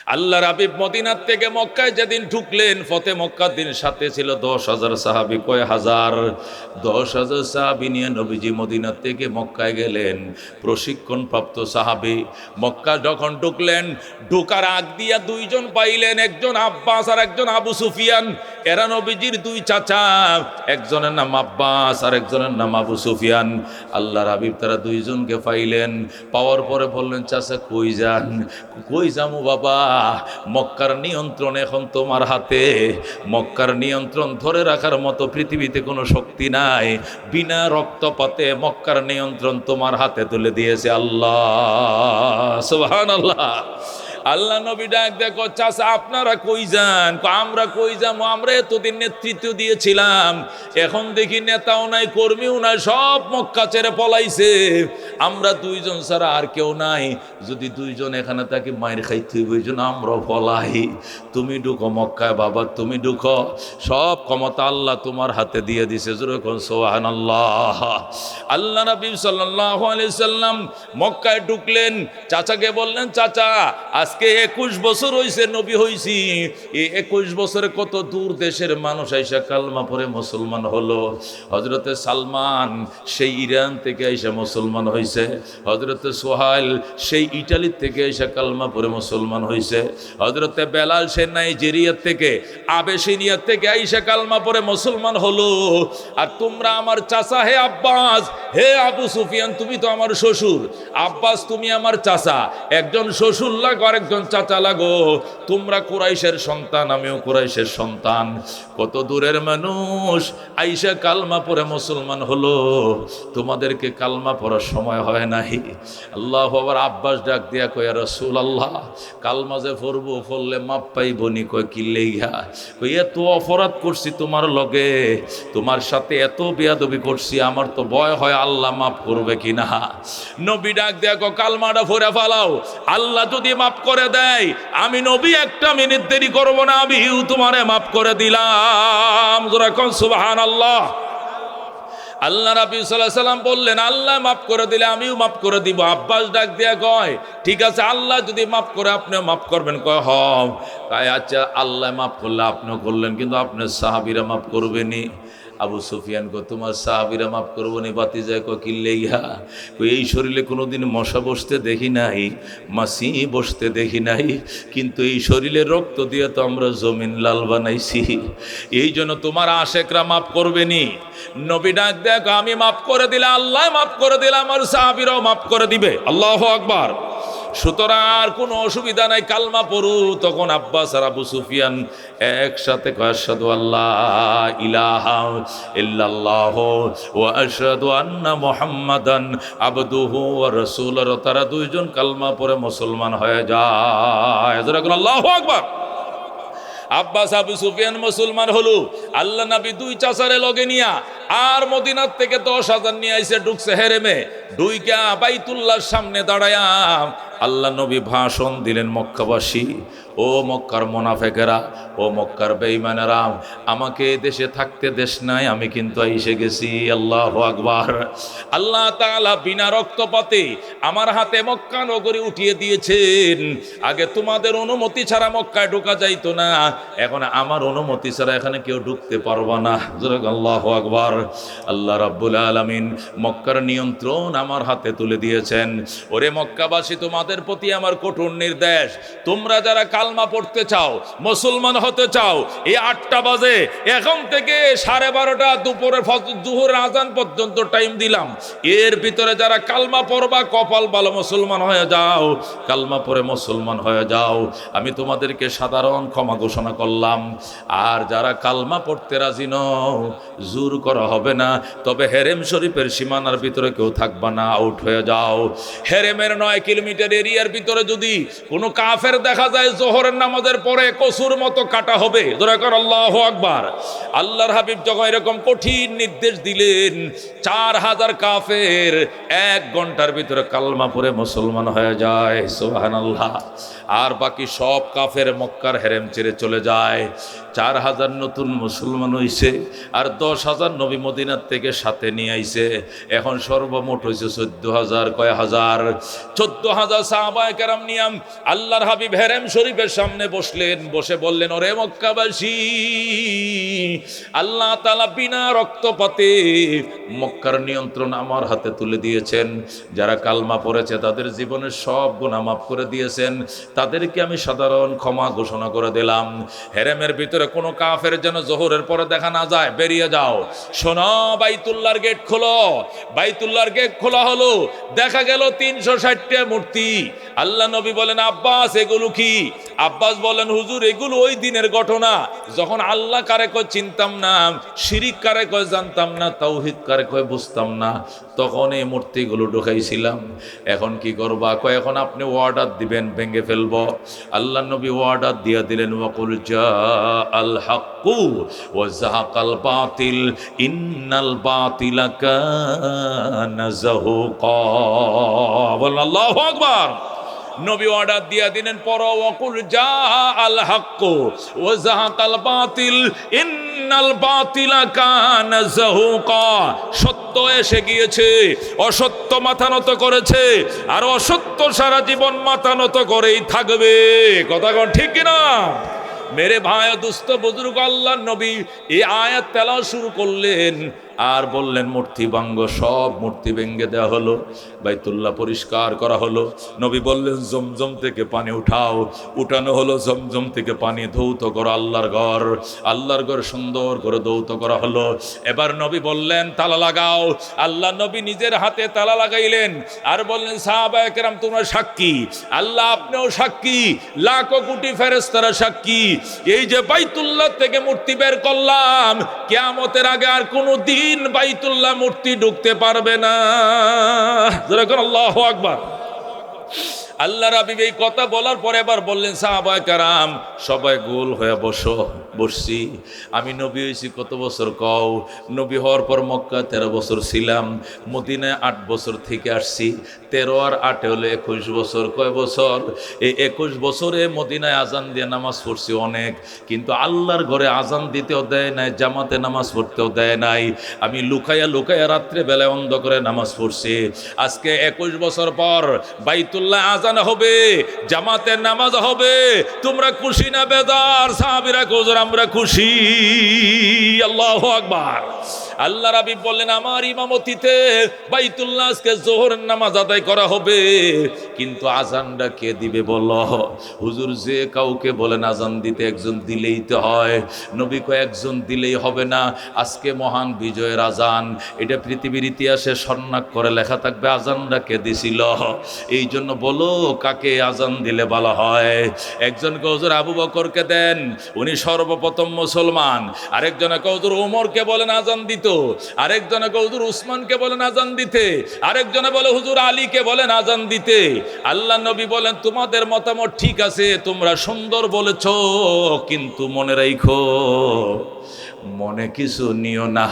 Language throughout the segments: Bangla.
আল্লাহর হাবিব মদিনার থেকে মক্কায় যেদিন ঢুকলেন, ফতে মক্কার দিন সাথে ছিল 10,000 সাহাবী। কয় হাজার? 10,000 সাহাবী নিয়ে নবীজি মদিনার থেকে মক্কায় গেলেন। প্রশিক্ষণপ্রাপ্ত সাহাবী। মক্কা যখন ঢুকলেন, ঢোকার আগ দিয়া দুইজন পাইলেন, একজন আব্বাস আর একজন আবু সুফিয়ান। এরা নবীজির দুই চাচা, একজনের নাম আব্বাস আর একজনের নাম আবু সুফিয়ান। আল্লাহর হাবিব তারা দুইজনকে পাইলেন। পাওয়ার পরে বললেন, চাচা কই যান? কই যামু বাবা, মক্কার নিয়ন্ত্রণ এখন তোমার হাতে। মক্কার নিয়ন্ত্রণ ধরে রাখার মতো পৃথিবীতে কোনো শক্তি নাই। বিনা রক্তপাতে মক্কার নিয়ন্ত্রণ তোমার হাতে তুলে দিয়েছে আল্লাহ। সুবহানাল্লাহ। আল্লাহ নবী ডাক দেখো, চাচা আপনারা কই যান? আমরা কই যাবো, আমরা এতদিন নেতৃত্ব দিয়েছিলাম, এখন দেখি নেতাও নাই কর্মীও নাই, সব মক্কা ছেড়ে পলাইছে। আমরা দুইজন ছাড়া আর কেউ নাই। যদি দুইজন এখানে তাকে মায়ের খাইতে হইব, এই জন্য আমরাও পলাই। তুমি ঢুকো মক্কায় বাবা, তুমি ঢুকো, সব ক্ষমতা আল্লাহ তোমার হাতে দিয়ে দিছে। যেরকম সুবহানাল্লাহ। আল্লাহ নবী সাল্লাল্লাহু আলাইহি সাল্লাম মক্কায় ঢুকলেন। চাচাকে বললেন, চাচা আজকে 21 বছর হইছে নবী হইছি। এই 21 বছরে কত দূর দেশের মানুষ আইসা কালমা পড়ে মুসলমান হলো। হযরতে সালমান সেই ইরান থেকে আইসা মুসলমান হইছে। হযরতে সোহাইল সেই ইটালি থেকে আইসা কালমা পড়ে মুসলমান হইছে। হযরতে বেলাল সে নাইজেরিয়া থেকে, আবেসিনিয়া থেকে আইসা কালমা পড়ে মুসলমান হলো। আর তোমরা আমার চাচা, হে আব্বাস, হে আবু সুফিয়ান, তুমি তো আমার শ্বশুর। আব্বাস তুমি আমার চাচা, একজন শ্বশুর লাগো আর একজন চাচা লাগো। তোমরা কুরাইশের সন্তান, আমিও কুরাইশের সন্তান। কত দূরের মানুষ আইসা কালমা পড়ে মুসলমান হলো। তোমাদেরকে কালমা পড়ার সময় হয় নাই। আল্লাহ আবার আব্বাস ডাক দিয়া কয়, ইয়া রাসূলুল্লাহ, কালমা যে পড়বো, পড়লে মাপ পাইব নি? কয় কি লেগা? কই এত অপরাধ করছি তোমার লগে, তোমার সাথে এত বেয়াদবি করছি, আমার তো ভয় হয় আল্লাহ মাফ করবে কিনা। নবী ডাক দিয়া কয়, কালমাটা পড়ে ফেলাও, আল্লাহ যদি মাফ করে দেয়, আমি নবী একটা মিনিট দেরি করবো না, আমিও তোমারে মাফ করে দিলাম। যারা কোন সুবহানাল্লাহ। আল্লাহ রাব্বি সাল্লাল্লাহু আলাইহি সাল্লাম বললেন, আল্লাহ মাফ করে দিলে আমিও মাফ করে দিব। আব্বাস ডাক দিয়া কয়, ঠিক আছে, আল্লাহ যদি মাফ করে আপনিও মাফ করবেন? কয় হ। কয় আচ্ছা, আল্লাহ মাফ করলে আপনিও করলেন, কিন্তু আপনার সাহাবীরা মাফ করবেনি? আবু সুফিয়ান কো, তোমার সাহাবীরা মাফ করবো নি? বাতি যায় কো কিল্লে ইহা? কই এই শরীরে কোনোদিন মশা বসতে দেখি নাই, মাছি বসতে দেখি নাই, কিন্তু এই শরীরে রক্ত দিয়ে তো আমরা জমিন লাল বানাইছি। এই জন্য তোমার আশেকরা মাফ করবেনি। নবী ডাক দেখ, আমি মাফ করে দিলে আল্লাহ মাফ করে দিলে আমার সাহাবীরাও মাফ করে দিবে। আল্লাহু আকবার। সুতরাং আর কোনো অসুবিধা নাই, কালমা পড়ু। তখন আব্বাস আর আবু সুফিয়ান একসাথে কয়, আশহাদু আল্লাহ ইলাহা ইল্লাল্লাহু ওয়া আশহাদু আন্না মুহাম্মাদান আবদুহু ওয়া রাসূলুহু। তারা দুইজন কালমা পড়ে মুসলমান হয়ে যায়। যারা আল্লাহু আকবার। আব্বাস আবু সুফিয়ান মুসলমান হলো। আল্লাহ নবী দুই চাচারে লগে নিয়া আর মদিনার থেকে 10,000 নিয়ে আইসে ঢুকছে হেরেমে। ঢুইকা বাইতুল্লাহর সামনে দাঁড়ায়া আল্লাহ নবী ভাষণ দিলেন, মক্কাবাসী, ও মক্কার মুনাফিকেরা, ও মক্কার বেঈমানেরা, আমাকে দেশে থাকতে দেশ নাই, আমি কিন্তু এসে গেছি। আল্লাহু আকবার। আল্লাহ তাআলা বিনা রক্তপাতে আমার হাতে মক্কা নগরী উঠিয়ে দিয়েছেন। আগে তোমাদের অনুমতি ছাড়া মক্কায় ঢোকা যাইতো না, এখন আমার অনুমতি ছাড়া এখানে কেউ ঢুকতে পারবে না। আল্লাহু আকবার। আল্লাহ রাব্বুল আলামিন মক্কার নিয়ন্ত্রণ আমার হাতে তুলে দিয়েছেন। ওরে মক্কাবাসী, তোমাদের প্রতি আমার কঠোর নির্দেশ, তোমরা যারা কালমা পড়তে চাও, মুসলমান হতে চাও, এই 8টা বাজে এখন থেকে 12:30 দুপুরে জোহরের আজান পর্যন্ত টাইম দিলাম, এর ভিতরে যারা কালমা পড়বা, কপাল ভালো, মুসলমান হয়ে যাও। কালমা পড়ে মুসলমান হয়ে যাও, আমি তোমাদেরকে সাধারণ ক্ষমা ঘোষণা করলাম। আর যারা কালমা পড়তে রাজি নও, জোর করা হবে না, তবে হেরেম শরীফের সীমানার ভিতরে কেউ থাকবা না, আউট হয়ে যাও। হেরেমের 9 কিলোমিটার এরিয়ার ভিতরে যদি কোনো কাফের দেখা যায়, জোহরের নামাজের পরে কসুর মতো কাটা হবে। জোরে কর আল্লাহু আকবার। আল্লাহর হাবিব যখন এরকম কঠিন নির্দেশ দিলেন, 4,000 কাফের 1 ঘন্টার ভিতরে কালমা পড়ে মুসলমান হয়ে যায়। সুবহানাল্লাহ। আর বাকি সব কাফের মক্কার হেরেম ছেড়ে চলে যায়। 4,000 নতুন মুসলমান হইছে, আর 10,000 নবী মদিনার থেকে সাথে নিয়ে আইছে। এখন সর্বমোট হয়েছে 14,000। কয় হাজার? 14,000 সাহাবায়ে কেরাম নিয়াম আল্লাহর হাবিব হেরেম শরীফের সামনে বসলেন। বসে বললেন, ওরে মক্কাবাসী, আল্লাহ তাআলা বিনা রক্তপাতে মক্কার নিয়ন্ত্রণ আমার হাতে তুলে দিয়েছেন। যারা কালমা পড়েছে তাদের জীবনের সব গুনাহ মাফ করে দিয়েছেন। তাদেরকে আমি সাধারণ ক্ষমা ঘোষণা করে দিলাম। হেরেমের ভিতরে কোনো কাফের যেন জোহরের পরে দেখা না যায়, বেরিয়ে যাও। শোনো, বাইতুল্লাহর গেট খোলো। বাইতুল্লাহর গেট খোলা হলো, দেখা গেল 360টা মূর্তি। আল্লাহ নবী বলেন, আব্বাস এগুলো কি? আব্বাস বলেন, হুজুর এগুলো ওই দিনের ঘটনা যখন আল্লাহ কারে কয় চিনতাম না, শিরিক কারে কয় জানতাম না, তাওহীদ কারে কয় বুঝতাম না, তখন এই মূর্তিগুলো ঢুকাইছিলাম। এখন কি করবা? কয় এখন আপনি অর্ডার দিবেন, ভেঙে ফেলবো। আল্লাহ নবী অর্ডার দিয়ে দিলেন, ওয়াকুল জাআল হাক্কু ওয়া যাহাকাল বাতিল ইন্নাল বাতিলা কানা যাহুকা। বলেন আল্লাহু আকবার। নবী অর্ডার দিয়ে দিলেন, পর ওয়াকুল জাআল হাক্কু ওয়া যাহাকাল বাতিল ইন্নাল বাতিলা কানা যাহুকা। সত্য এসে গিয়েছে, অসত্য মাথা নত করেছে, আর অসত্য সারা জীবন মাথা নত করেই থাকবে। কথা কোন ঠিক কিনা? মেরে ভাই দুস্থ বুজুর্গ, আল্লাহর নবী এই আয়াত তেলাওয়াত শুরু করলেন আর বললেন, মূর্তি ভাঙ্গ। সব মূর্তি ভেঙে দেওয়া হলো, বাইতুল্লাহ পরিষ্কার করা হলো। নবী বললেন, জমজম থেকে পানি উঠাও। উঠানো হলো, জমজম থেকে পানি ধৌত করো আল্লাহর ঘর। আল্লাহর ঘর সুন্দর করে ধৌত করা হলো। এবার নবী বললেন, তালা লাগাও। আল্লাহ নবী নিজের হাতে তালা লাগাইলেন আর বললেন, সাহাবায়ে কেরাম তোমরা সাক্ষী, আল্লাহ আপনিও সাক্ষী, লাখো কোটি ফেরেশতারা সাক্ষী। এই যে বাইতুল্লাহ থেকে মূর্তি বের করলাম, কিয়ামতের আগে আর কোনো দিন বাইতুল্লাহ মূর্তি ঢুকতে পারবে না। যেরকম আল্লাহু আকবার। আল্লাহর হাবিব এই কথা বলার পরে এবার বললেন, সাহাবায়ে কেরাম সবাই গোল হয়ে বসছি। আমি নবী হয়েছি কত বছর? কও। নবী হওয়ার পর মক্কা 13 বছর ছিলাম, মদিনায় 8 বছর থেকে আসছি। 13 আর 8 হলো 21 বছর। কয় বছর? এই 21 বছরে মদিনায় আজান দিয়ে নামাজ পড়ছি অনেক, কিন্তু আল্লাহর ঘরে আজান দিতেও দেয় নাই, জামাতে নামাজ পড়তেও দেয় নাই। আমি লুকাইয়া লুকাইয়া রাত্রে বেলায় অন্ধকারে নামাজ পড়ছি। আজকে 21 বছর পর বাইতুল্লাহ আজান হবে, জামাতের নামাজ হবে। তোমরা খুশি না বেজার? সাহাবীরা কইলেন, আমরা খুশি। আল্লাহু আকবার। আল্লাহর হাবিব বললেন, আমার ইমামতিতে বাইতুল্লাহ আজকে যোহরের নামাজ আদায় করা হবে, কিন্তু আজানটা কে দিবে বলো? হুজুর যে কাউকে বলেন আজান দিতে, একজন দিলেই তো হয়। নবী কয় একজন দিলেই হবে না, আজকে মহান বিজয়ের আজান, এটা পৃথিবীর ইতিহাসে স্বর্ণাক্ষরে লেখা থাকবে আজানটা কে দিছিল। এই জন্য বলো কাকে আজান দিলে ভালো হয়? একজনকে হুজুর আবু বকরকে দেন, উনি সর্বপ্রথম মুসলমান। আরেকজনকে হুজুর ওমরকে বলেন আজান দিত, আরেকজনকে হুজুর উসমানকে বলেন আজান দিতে, আরেকজনে বলে হুজুর আলীকে বলেন আজান দিতে। আল্লাহ নবী বলেন, তোমাদের মতামত ঠিক আছে, তোমরা সুন্দর বলেছ, কিন্তু মনে রাখো, মনে কিছু নিও না।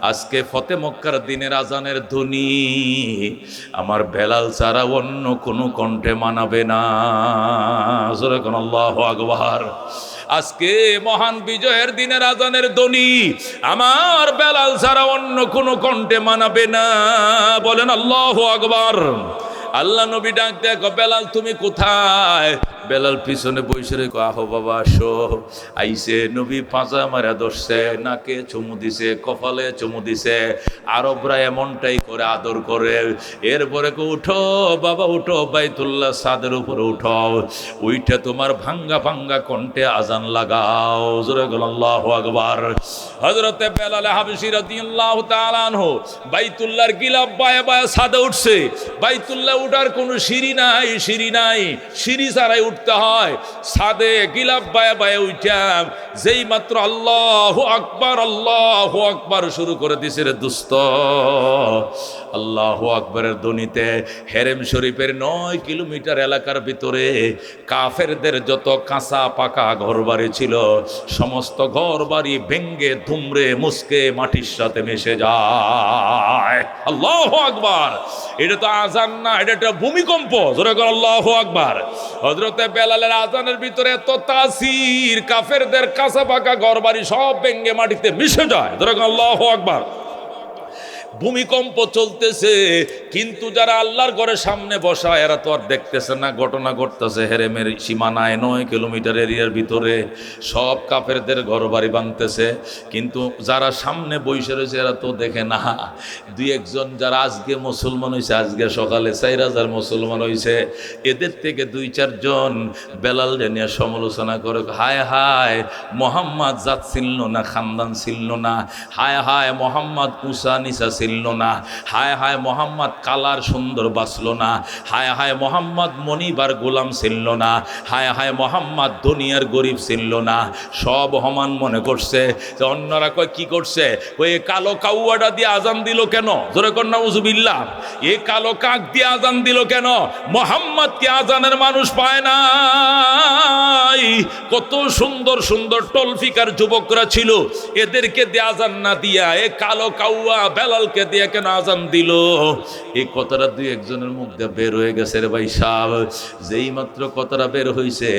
আজকে ফতে মক্কার দিনের আজানের ধ্বনি আমার বেলাল ছাড়া অন্য কোনো কণ্ঠে মানাবে না। যেরকম আল্লাহু আকবার। আজকে মহান বিজয়ের দিনের আজানের ধ্বনি আমার বেলাল ছাড়া অন্য কোনো কণ্ঠে মানাবে না। বলেন আল্লাহু আকবার। আল্লাহ নবী ডাক দেখো, বেলাল তুমি কোথায়? বেলাল পিছনে বসে রে, আহো বাবা আসো। আইসে, নবী পাঁচা মারা ধরছে, নাকে চুমু দিছে, কপালে চুমু দিছে। আরবরা এমনটাই করে, আদর করে। এরপরে উঠো বাবা উঠো, বাইতুল্লাহ ছাদের উপরে উঠো, উইঠে তোমার ভাঙ্গা ভাঙ্গা কণ্ঠে আজান লাগাও। জোরে বলো আল্লাহু আকবার। হযরতে বেলাল হাবশী রাদিয়াল্লাহু তাআলা আনহু বাইতুল্লাহর গিলাফ বায়ে বায়ে ছাদে উঠছে। বাইতুল্লাহ উঠার কোনো সিঁড়ি নাই, সিঁড়ি নাই, সিঁড়ি ছাড়াই উঠতে হয়। ছাদে গিলাফ বায়ে বায়ে উঠাম, যেই মাত্র আল্লাহু আকবার শুরু করে দিছে রে দোস্ত, আল্লাহু আকবারের ধ্বনিতে হেরেম শরীফের 9 কিলোমিটার এলাকার ভিতরে কাফেরদের যত কাঁচা পাকা ঘরবাড়ি ছিল, সমস্ত ঘরবাড়ি ভেঙ্গে দুমড়ে মুসকে মাটির সাথে মিশে যায়। আল্লাহু আকবার। এটা তো আজান না, এটা একটা ভূমিকম্প। জোরে করে আল্লাহু আকবার। হযরতে বেলালের আজানের ভিতরে এত তাসির, কাফেরদের কাঁচা পাকা ঘরবাড়ি সব ভেঙে মাটিতে মিশে যায়। জোরে করে আল্লাহু আকবার। ভূমিকম্প চলতেছে, কিন্তু যারা আল্লাহর ঘরের সামনে বসা এরা তো আর দেখতেছে না ঘটনা ঘটতেছে হেরেমের সীমানায় 9 কিলোমিটার এরিয়ার ভিতরে সব কাফেরদের ঘর বাড়ি ভাঙতেছে। কিন্তু যারা সামনে বসে রয়েছে এরা তো দেখে না। দুই একজন যারা আজকে মুসলমান হয়েছে, আজকে সকালে 4000 মুসলমান হয়েছে, এদের থেকে 2-4 জন বেলাল নিয়ে সমালোচনা করে, হায় হায় মোহাম্মদ জাত ছিল না, খানদান ছিল না, হায় হায় মোহাম্মদ উষা নিসা ছিল না, হায় হায় মোহাম্মদ কালার সুন্দর বাঁচল না, হায় হায় মোহাম্মদ মনিবার গোলাম ছিল না, হায় হায় মোহাম্মদ দুনিয়ার গরিব ছিল না। সব সমান মনে করছে। অন্যরা কয় কি করছে, ওই কালো কাউয়াটা দিয়ে আজান দিল কেন? জোরে কর নাউজুবিল্লাহ। এই কালো কাক দিয়ে আজান দিল কেন? মোহাম্মদ কি আজানের মানুষ পায় না? কত সুন্দর সুন্দর টলফিকার যুবকরা ছিল, এদেরকে দিয়ে আজান না দিয়া এ কালো কাউয়া বেলালকে দিয়ে কেন আজান দিল? এই কথাটা 2-1 মুখ দিয়ে বের হয়ে গেছে রে ভাই সাহেব। যেই মাত্র কথাটা বের হয়েছে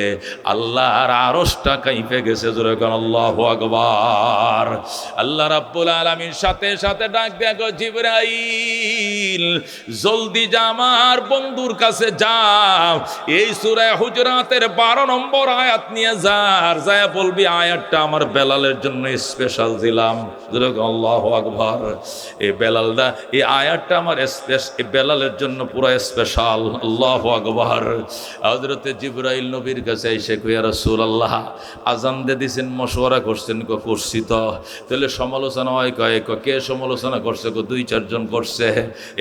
আল্লাহর আরশটা কাঁপে গেছে। জোরে কোন আল্লাহু আকবার। আল্লাহ রাব্বুল আলামিন সাথে সাথে ডাক দেয়া গো, জিবরাইল জলদি যা আমার বন্ধুর কাছে যাও, এই সূরা হুজরাতের 12 নম্বর আয়াত নিয়ে যায় বলবি আয়াতটা আমার বেলালের জন্য স্পেশাল দিলাম। জোরে কোন আল্লাহু আকবার। এই বেলালটা, এই আয়াতটা আমার বেলালের জন্য পুরো স্পেশাল। আল্লাহু আকবার। হযরতে জিবরাইল নবীর কাছে এসে কই, ইয়া রাসূলুল্লাহ আজান দিয়ে দিছেন, মশওয়ারা করছেন? করছি তো। তাহলে সমালোচনা হয় কয়, কে সমালোচনা করছে? 2-4 জন করছে।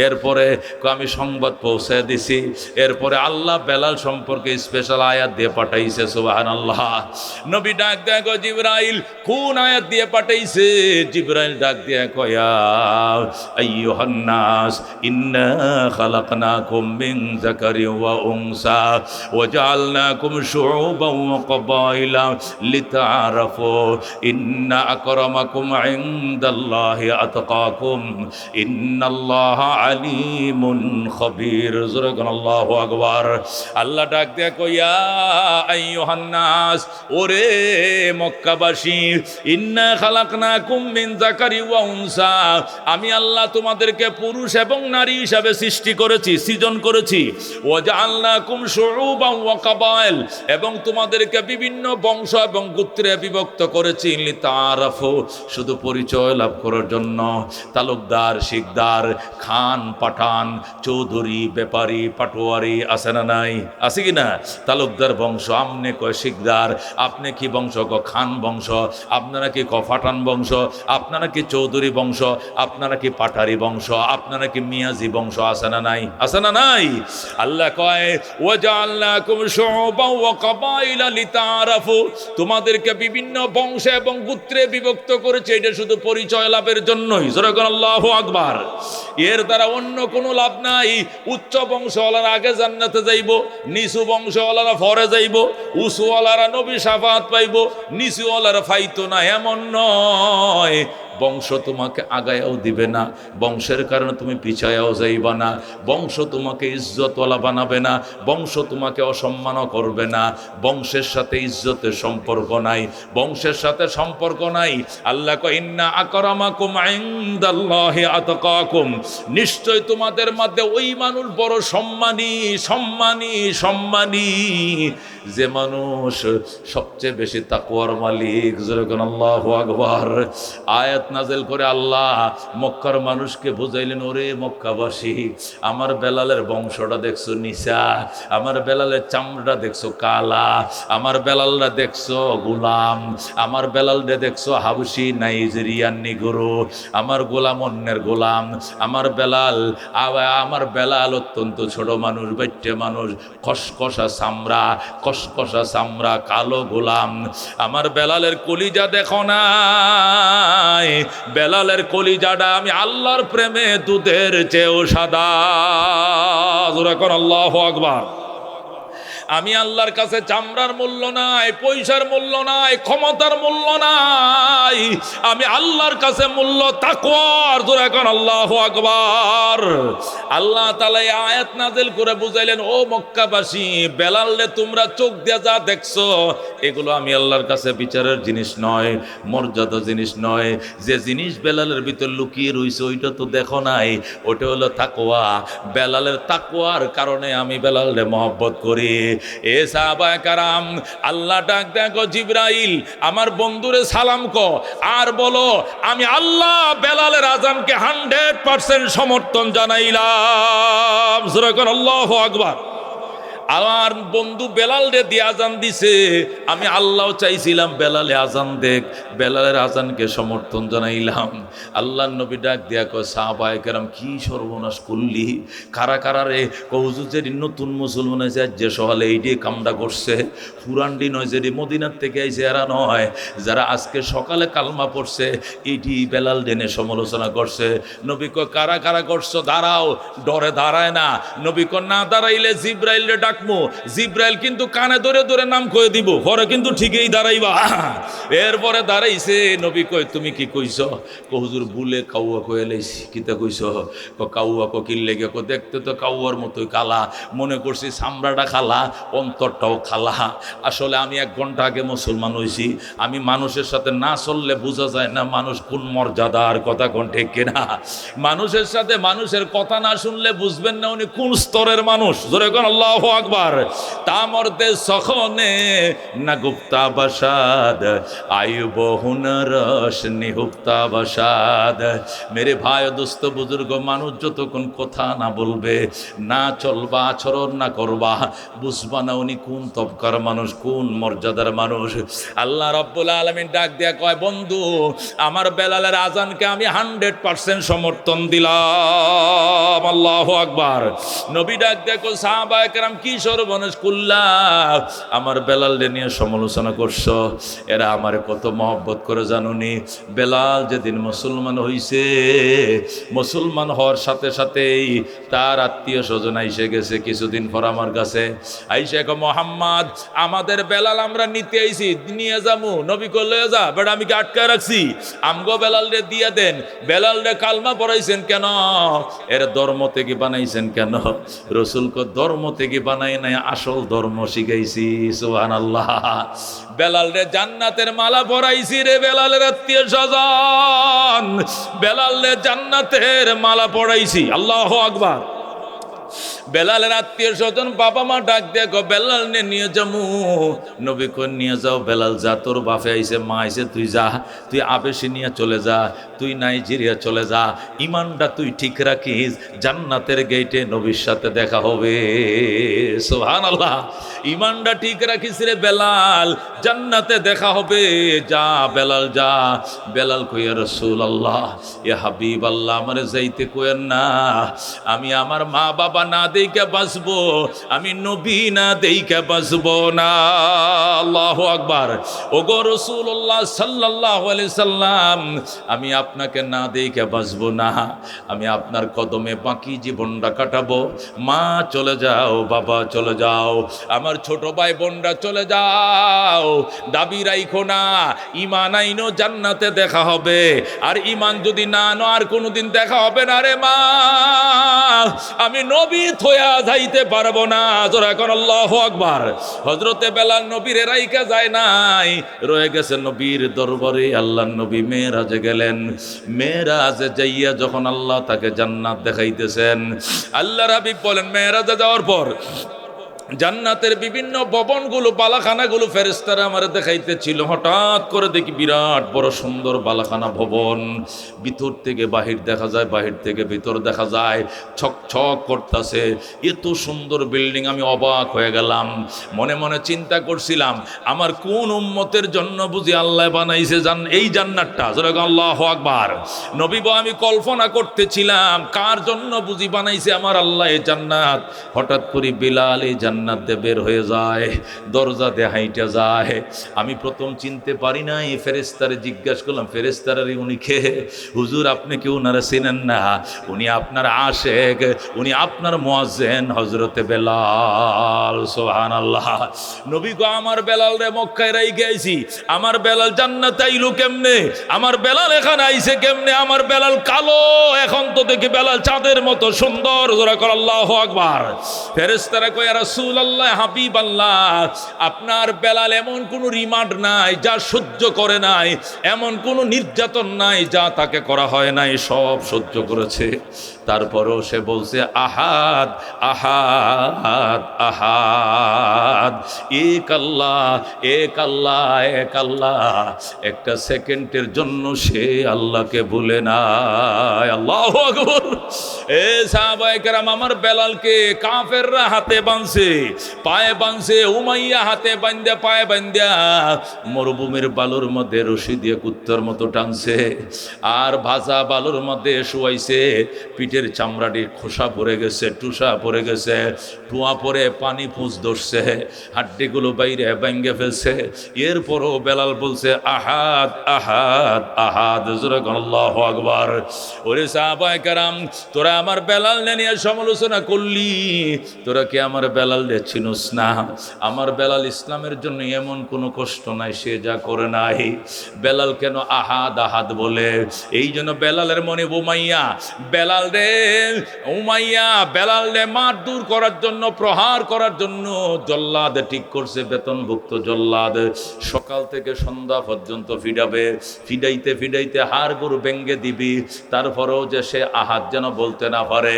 এরপরে আমি সংবাদ পৌঁছায় দিছি। এরপরে আল্লাহ বেলাল সম্পর্কে স্পেশাল আয়াত দিয়ে পাঠাইছে। সুবহানাল্লাহ। নবী ডাক দেয় গো, জিবরাইল কোন আয়াত দিয়ে পাঠাইছে? জিবরাইল ডাক দিয়ে কয়, আইয়ুহান নাস ইন্না খালাকনাকুম মিন যাকারিন ওয়া উনসা ওয়া জাআলনাকুম শুউবান ওয়া ক্বাবাইলা লিতাআরাফু ইন্না আকরামাকুম ইনদাল্লাহি আতকাকুম ইন্নাল্লাহা আলিমুন খাবীর। জোরে কোন আল্লাহু আকবার। আল্লাহ ডাক দেয়া কইয়া, আইয়ুহান নাস, ওরে মক্কাবাসী, ইন্না খালাকনাকুম মিন যাকারিন ওয়া উনসা, আমি আল্লাহ তোমাদেরকে পুরুষ এবং নারী হিসাবে সৃষ্টি করেছি, সৃজন করেছি। ওয়া জাআলনাকুম শুউবান ওয়া ক্বাবাইল, এবং তোমাদেরকে বিভিন্ন বংশ এবং গোত্রে বিভক্ত করেছি। লিতাআরাফু, শুধু পরিচয় লাভ করার জন্য। তালুকদার, শিকদার, খান, পাঠান, চৌধুরী, ব্যাপারী, পাটোয়ারি আছে না নাই? আছে কি না? তালুকদার বংশ, আমনে কয় শিকদার, আপনি কি বংশ? খান বংশ। আপনারা কি পাঠান বংশ? আপনারা কি চৌধুরী বংশ? আপনারা কি পাঠারি বংশ? আপনারা কি মিয়াজি বংশ? আছে না নাই? আছে না নাই? আল্লাহ কয়, ওয়া জাআলনাকুম শুউবান ওয়া ক্বাবাইলা লিতাআরাফু, তোমাদেরকে বিভিন্ন বংশ এবং গোত্রে বিভক্ত করেছে, এটা শুধু পরিচয় লাভের জন্যই। জোরে কোন আল্লাহু আকবার। এর দ্বারা অন্য কোনো লাভ নাই। উচ্চ বংশওয়ালারা আগে জান্নাতে যাইব, নিচু বংশওয়ালারা পরে যাইব, উঁচুওয়ালারা নবী শাফাত পাইব, নিচুওয়ালারা পাইতো না, এমন নয়। বংশ তোমাকে আগায়াও দিবে না, বংশের কারণে তুমি পিছায়াও যাইবা না, বংশ তোমাকে ইজ্জতওয়ালা বানাবে না, বংশ তোমাকে অসম্মানও করবে না। বংশের সাথে ইজ্জতের সম্পর্ক নাই, বংশের সাথে সম্পর্ক নাই। আল্লাহ কয়, ইন্না আকরামাকুম ইনদাল্লাহি আতকাকুম, নিশ্চয় তোমাদের মধ্যে ওই মানুষ বড় সম্মানী, সম্মানী, সম্মানী, যে মানুষ সবচেয়ে বেশি তাকওয়ার মালিক। জোরে কোন আল্লাহু আকবার। আয়াত নাজেল করে আল্লাহ মক্কার মানুষকে বুঝাইলেন, ওরে মক্কাবাসী, আমার বেলালের বংশটা দেখছো নিচা, আমার বেলালের চামড়া দেখছো কালা, আমার বেলালরা দেখছো গোলাম, আমার বেলালরে দেখছো হাবশি, নাইজেরিয়ান, নিগ্রো, আমার গোলাম অন্যের গোলাম, আমার বেলাল অত্যন্ত ছোট মানুষ, বাইটে মানুষ, খসখসা চামড়া, খসখসা চামড়া, কালো গোলাম। আমার বেলালের কলিজা দেখো না, বেলালের কলিজাটা আমি আল্লাহর প্রেমে দুধের চেয়েও সাদা। জোরে কোন আল্লাহু আকবার। আমি আল্লাহর কাছে চামড়ার মূল্য নাই, পয়সার মূল্য নাই, ক্ষমতার মূল্য নাই, আমি আল্লাহর কাছে মূল্য তাকওয়ার। জোরে এখন আল্লাহু আকবার। আল্লাহ তাআলা এই আয়াত নাযিল করে বুঝাইলেন, ও মক্কাবাসী, বেলালে তোমরা চোখ দিয়ে যা দেখছো এগুলো আমি আল্লাহর কাছে বিচারের জিনিস নয়, মর্যাদা জিনিস নয়। যে জিনিস বেলালের ভিতর লুকিয়ে রইছে ওইটা তো দেখো নাই, ওটা হলো তাকওয়া। বেলালের তাকওয়ার কারণে আমি বেলালে মহব্বত করি। এ সাহাবায়ে কারাম, আল্লাহ ডাক দেখো, জিবরাইল আমার বন্ধুরে সালাম কো আর বলো আমি আল্লাহ বেলালের আযানকে 100% সমর্থন জানাইলাম। সূরা আল্লাহু আকবার। আমার বন্ধু বেলাল রে দিয়ে আজান দিছে, আমি আল্লাহ চাইছিলাম বেলালে আজান দেখ, বেলালের আজানকে সমর্থন জানাইলাম। আল্লাহর নবী ডাক দিয়া কয়, সাহাবায়ে কেরাম কি সর্বনাশ করলি, কারা কারা রে? কৌজু যে নতুন মুসলমান হয়েছে যে সকালে এইটি কামটা করছে, পুরান্ডি নয় যে মদিনার থেকে আইছে এরা নয়, যারা আজকে সকালে কালমা পড়ছে এইটি বেলাল ডেনে সমালোচনা করছে। নবী কয় কারা কারা করছো? দাঁড়াও। ডরে দাঁড়ায় না। নবী কয় না দাঁড়াইলে জিবরাইল রে ডাক, জিব্রাইল কিন্তু কানে ধরে ধরে নাম কয়ে দিব, পরে কিন্তু ঠিকই দাঁড়াইবা। এরপরে দাঁড়াইছে। নবী কয় তুমি কি কইছ? হুজুর বুলে কাউয়া কয়ে লাইছি। কিতা কইছ? কাউয়া কিল লেগে, দেখতে তো কাউয়ার মতোই কালা, মনে করছি চামড়াটা খালা, অন্তরটাও খালা। আসলে আমি 1 ঘন্টা আগে মুসলমান হয়েছি, আমি মানুষের সাথে না চললে বোঝা যায় না মানুষ কোন মর্যাদার। কথা কোন ঠিক কিনা? মানুষের সাথে মানুষের কথা না শুনলে বুঝবেন না উনি কোন স্তরের মানুষ। জোরে কোন আল্লাহু আকবার। তামরতে সখনে না গুপ্তা বাসাদ আয়ুব হুনরস নিহুপ্তা বাসাদ। মেরে ভাই দোস্ত বুজুর্গ, মানুষ যতক্ষণ কথা না বলবে, না চলবা, আচরণ না করবা, বুঝবা না উনি কোন তবকার মানুষ, কোন মর্যাদার মানুষ। আল্লাহ রাব্বুল আলামিন ডাক দিয়া কয়, বন্ধু আমার বেলালের আজানকে আমি 100% সমর্থন দিলাম। আল্লাহু আকবার। নবী ডাক দেখো, সাহাবায়ে কেরাম কি সর্বনাশ করলা, আমার বেলালকে নিয়ে সমালোচনা করছো। এরা আমার কত মহব্বত করে জানুনি। বেলাল যেদিন মুসলমান হইছে, মুসলমান হওয়ার সাথে সাথেই তার আত্মীয় স্বজন আইসে গেছে। কিছুদিন পর আমার কাছে আইসে কো, মোহাম্মদ আমাদের বেলাল আমরা নিতে আইছি, নিয়ে যাবো। নবী কইলে যা বেটা, আমি কি আটকায় রাখছি? আমগো বেলাল রে দিয়ে দেন। বেলাল রে কালমা পড়াইছেন কেন? এর ধর্ম থেকে বানাইছেন কেন? রাসূল কো ধর্ম থেকে বানাই নাই, আসল ধর্ম শিখাইছি। সুবহানাল্লাহ। বেলাল রে জান্নাতের মালা পরাইছি রে বেলালের আত্মীয় স্বজন, বেলাল রে জান্নাতের মালা পরাইছি। আল্লাহু আকবার। বেলালের আত্মীয় স্বজন বাবা মা ডাক দেখো, বেলাল নিয়ে যাবো। নবী কই নিয়ে যাও, বেলাল যা, তোর বাপে আইছে, মা আইছে, তুই যা, তুই আবেশে নিয়ে চলে যা, তুই নাইজেরিয়া চলে যা, ইমানটা তুই ঠিক রাখিস, জান্নাতের গেটে নবীর সাথে দেখা হবে। সুবহানাল্লাহ। ইমানটা ঠিক রাখিস রে বেলাল, জান্নাতে দেখা হবে। যা বেলাল যা। বেলাল কইয়া, রাসূলুল্লাহ ইয়া হাবিবাল্লাহ আমারে যাইতে কইেন না, আমি আমার মা বাবা না দেইকা বাঁচবো, আমি নবী না দেইকা বাঁচবো না। আল্লাহু আকবার। ওগো রাসূলুল্লাহ সাল্লাল্লাহু আলাইহি সাল্লাম, আমি আপনাকে না দেইকা বাঁচবো না, আমি আপনার কদমে বাকি জীবনটা কাটাবো। মা চলে যাও, বাবা চলে যাও, আমার ছোট ভাই বোনরা চলে যাও, দাবি রাইখো না, ঈমান আইনো জান্নাতে দেখা হবে। আর ঈমান যদি না আনো আর কোনোদিন দেখা হবে না রে মা, আমি নবী থয়া যাইতে পারবো না। জোরে কোন আল্লাহু আকবার। হযরতে বেলাল নবীর রাইকা যায় নাই, রয়ে গেছে নবীর দরবারে। আল্লাহর নবী মেরাজে গেলেন। মেরাজে যাইয়া যখন আল্লাহ তাকে জান্নাত দেখাইতেছেন, আল্লাহর হাবিব বলেন, মেরাজে যাওয়ার পর জান্নাতের বিভিন্ন ভবনগুলো, বালাখানাগুলো ফেরেশতারা আমার দেখাইতেছিল। হঠাৎ করে দেখি বিরাট বড় সুন্দর বালাখানা ভবন, ভিতর থেকে বাহির দেখা যায়, বাহির থেকে ভিতর দেখা যায়, ছকছক করতেছে। এত সুন্দর বিল্ডিং, আমি অবাক হয়ে গেলাম। মনে মনে চিন্তা করছিলাম, আমার কোন উম্মতের জন্য বুঝি আল্লাহ বানাইছে এই জান্নাতটা। যেরকম আল্লাহু আকবার। নবী বলেন, আমি কল্পনা করতেছিলাম কার জন্য বুঝি বানাইছে আমার আল্লাহ এই জান্নাত। হঠাৎ করে বিলাল এই জান্নাত জান্নাত দিয়ে বের হয়ে যায়, দরজা দিয়ে হাইটা যায়। আমি প্রথম চিনতে পারি নাই, ফেরেশতারে জিজ্ঞাসা করলাম, ফেরেশতারা উনি কে? হুজুর আপনি কি ওনারা চিনেন না? উনি আপনার আশেক, উনি আপনার মুয়াজ্জিন হযরতে বেলাল। সুবহানাল্লাহ। নবী গো আমার বেলাল রে মক্কায় রাইখে আইছি, আমার বেলাল জান্নাতে আইলো কেমনে? আমার বেলাল এখানে আইছে কেমনে? আমার বেলাল কালো, এখন তো দেখি বেলাল চাঁদের মতো সুন্দর। জোরে কর আল্লাহু আকবার। ফেরেশতারা কয়, ইয়া রাসূলুল্লাহ, হাবিবাল্লাহ, আপনার বেলাল এমন কোন রিমান্ড নাই যা সহ্য করে নাই, এমন কোন নির্যাতন নাই যা তাকে করা হয় নাই, সব সহ্য করেছে। তারপরও সে বলছে আহাদ আহাদ আহাদ, এক আল্লাহ এক আল্লাহ এক আল্লাহ। একটা সেকেন্ডের জন্য সে আল্লাহকে ভুলে নাই। আল্লাহু আকবার। এ সাহাবায়ে কেরাম, আমার বেলালকে কাফেররা হাতে বাঁধছে, পায়ে বাঁধছে, উমাইয়া হাতে বাঁধা পায়ে বাঁধা মরুভূমির বালুর মধ্যে রশি দিয়ে কুত্তার মতো টানছে, আর ভাজা বালুর মধ্যে শুয়াইছে। পিঠের চামড়াটি খোসা পড়ে গেছে, টুসা পড়ে গেছে, টুয়া পরে পানি ফুঁস ধরছে, হাড্ডিগুলো বাইরে ভেঙে ফেলছে। এরপরও বেলাল বলছে আহাদ আহাদ আহাদ। জোরে বলো আল্লাহু আকবার। ওরে সাহাবায়ে কেরাম, তোরা আমার বেলাল নিয়ে সমালোচনা করলি, তোরা কি আমার বেলাল চিনোস না? আমার বেলাল ইসলামের জন্য এমন কোনো কষ্ট নাই সে যা করে নাই। বেলাল কেন আহাদ আহাদ বলে? এই জন্য বেলালের মনে উমাইয়া, বেলাল রে উমাইয়া বেলাল রে মার দূর করার জন্য, প্রহার করার জন্য জল্লাদ ঠিক করছে, বেতনভুক্ত জল্লাদ। সকাল থেকে সন্ধ্যা পর্যন্ত ফিডাবে, ফিডাইতে ফিডাইতে হাড় গরু ভেঙ্গে দিবি, তারপরেও যে সে আহাদ যেন বলতে না পারে।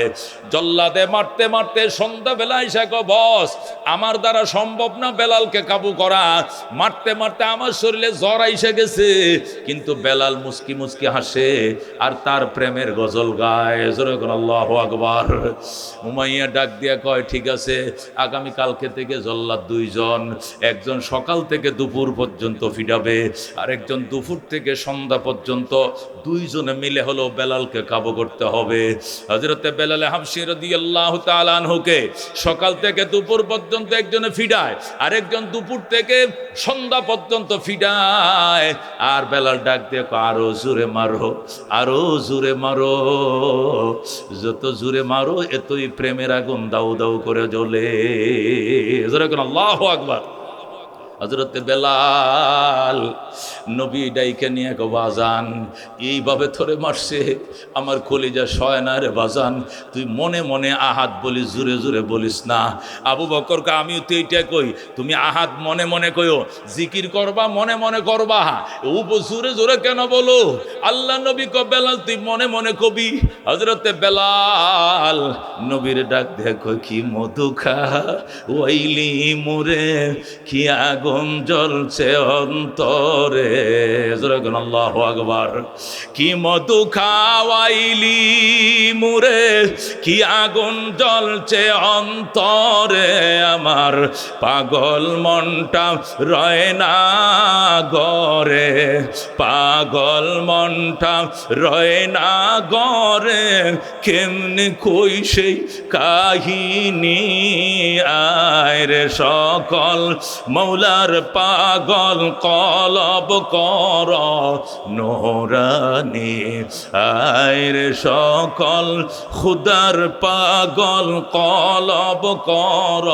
জল্লাদে মারতে মারতে সন্ধ্যাবেলায় সে কো, বস আমার দ্বারা সম্ভব না বেলালকে কাবু করা। মারতে মারতে আমার শরীরে জ্বর আইসে গেছে, কিন্তু বেলাল মুস্কি মুস্কি হাসে আর তার প্রেমের গজল গায়। জোরে বলো আল্লাহু আকবার। উমাইয়া ডাক দিয়া কয়, ঠিক আছে, আগামী কালকে থেকে জল্লাদ দুইজন, একজন সকাল থেকে দুপুর পর্যন্ত ফিডাবে, আর একজন দুপুর থেকে সন্ধ্যা পর্যন্ত, দুইজনে মিলে হলো বেলালকে কাবু করতে হবে। হযরতে বেলাল হাবশী রাদিয়াল্লাহু তাআলা আনহুকে সকাল থেকে দুপুর পর্যন্ত একজনে ফিডায়, আরেকজন দুপুর থেকে সন্ধ্যা পর্যন্ত ফিডায়। আর বেলাল ডাক দিয়ে আরো জোরে মারো, আরো জোরে মারো, যত জোরে মারো এতই প্রেমের আগুন দাউ দাউ করে জ্বলে। জোরে কোন আল্লাহু আকবার। হযরতে বেলাল নবী ডাইকে নিয়ে গো, বাজান এইভাবে ধরে মারছে, আমার কলিজা সয় না রে বাজান, তুই মনে মনে আহাদ বলিস, জোরে জোরে বলিস না। আবু বকরকে আমিও তো এইটা কই, তুমি আহাদ মনে মনে কইও, জিকির করবা মনে মনে করবা, জোরে জোরে কেন বলো? আল্লাহ নবী ক, বেলাল তুই মনে মনে কবি। হযরতে বেলাল নবীর ডাক দেখো, কি মধু খা ওইলি মোরে, কি আগুন জ্বলছে অন্তরে। আল্লাহু আকবার। কি মধু খাওয়াইলি মুরে, কি আগুন জ্বলছে অন্তরে, আমার পাগল মনটা রয় না গরে, পাগল মনটা রয় না গরে, কেমনে কই সেই কাহিনী, আয় রে সকল মৌলার পাগল কলব কর নোরানি, আয় রে সকল খুদার পাগল কলব কর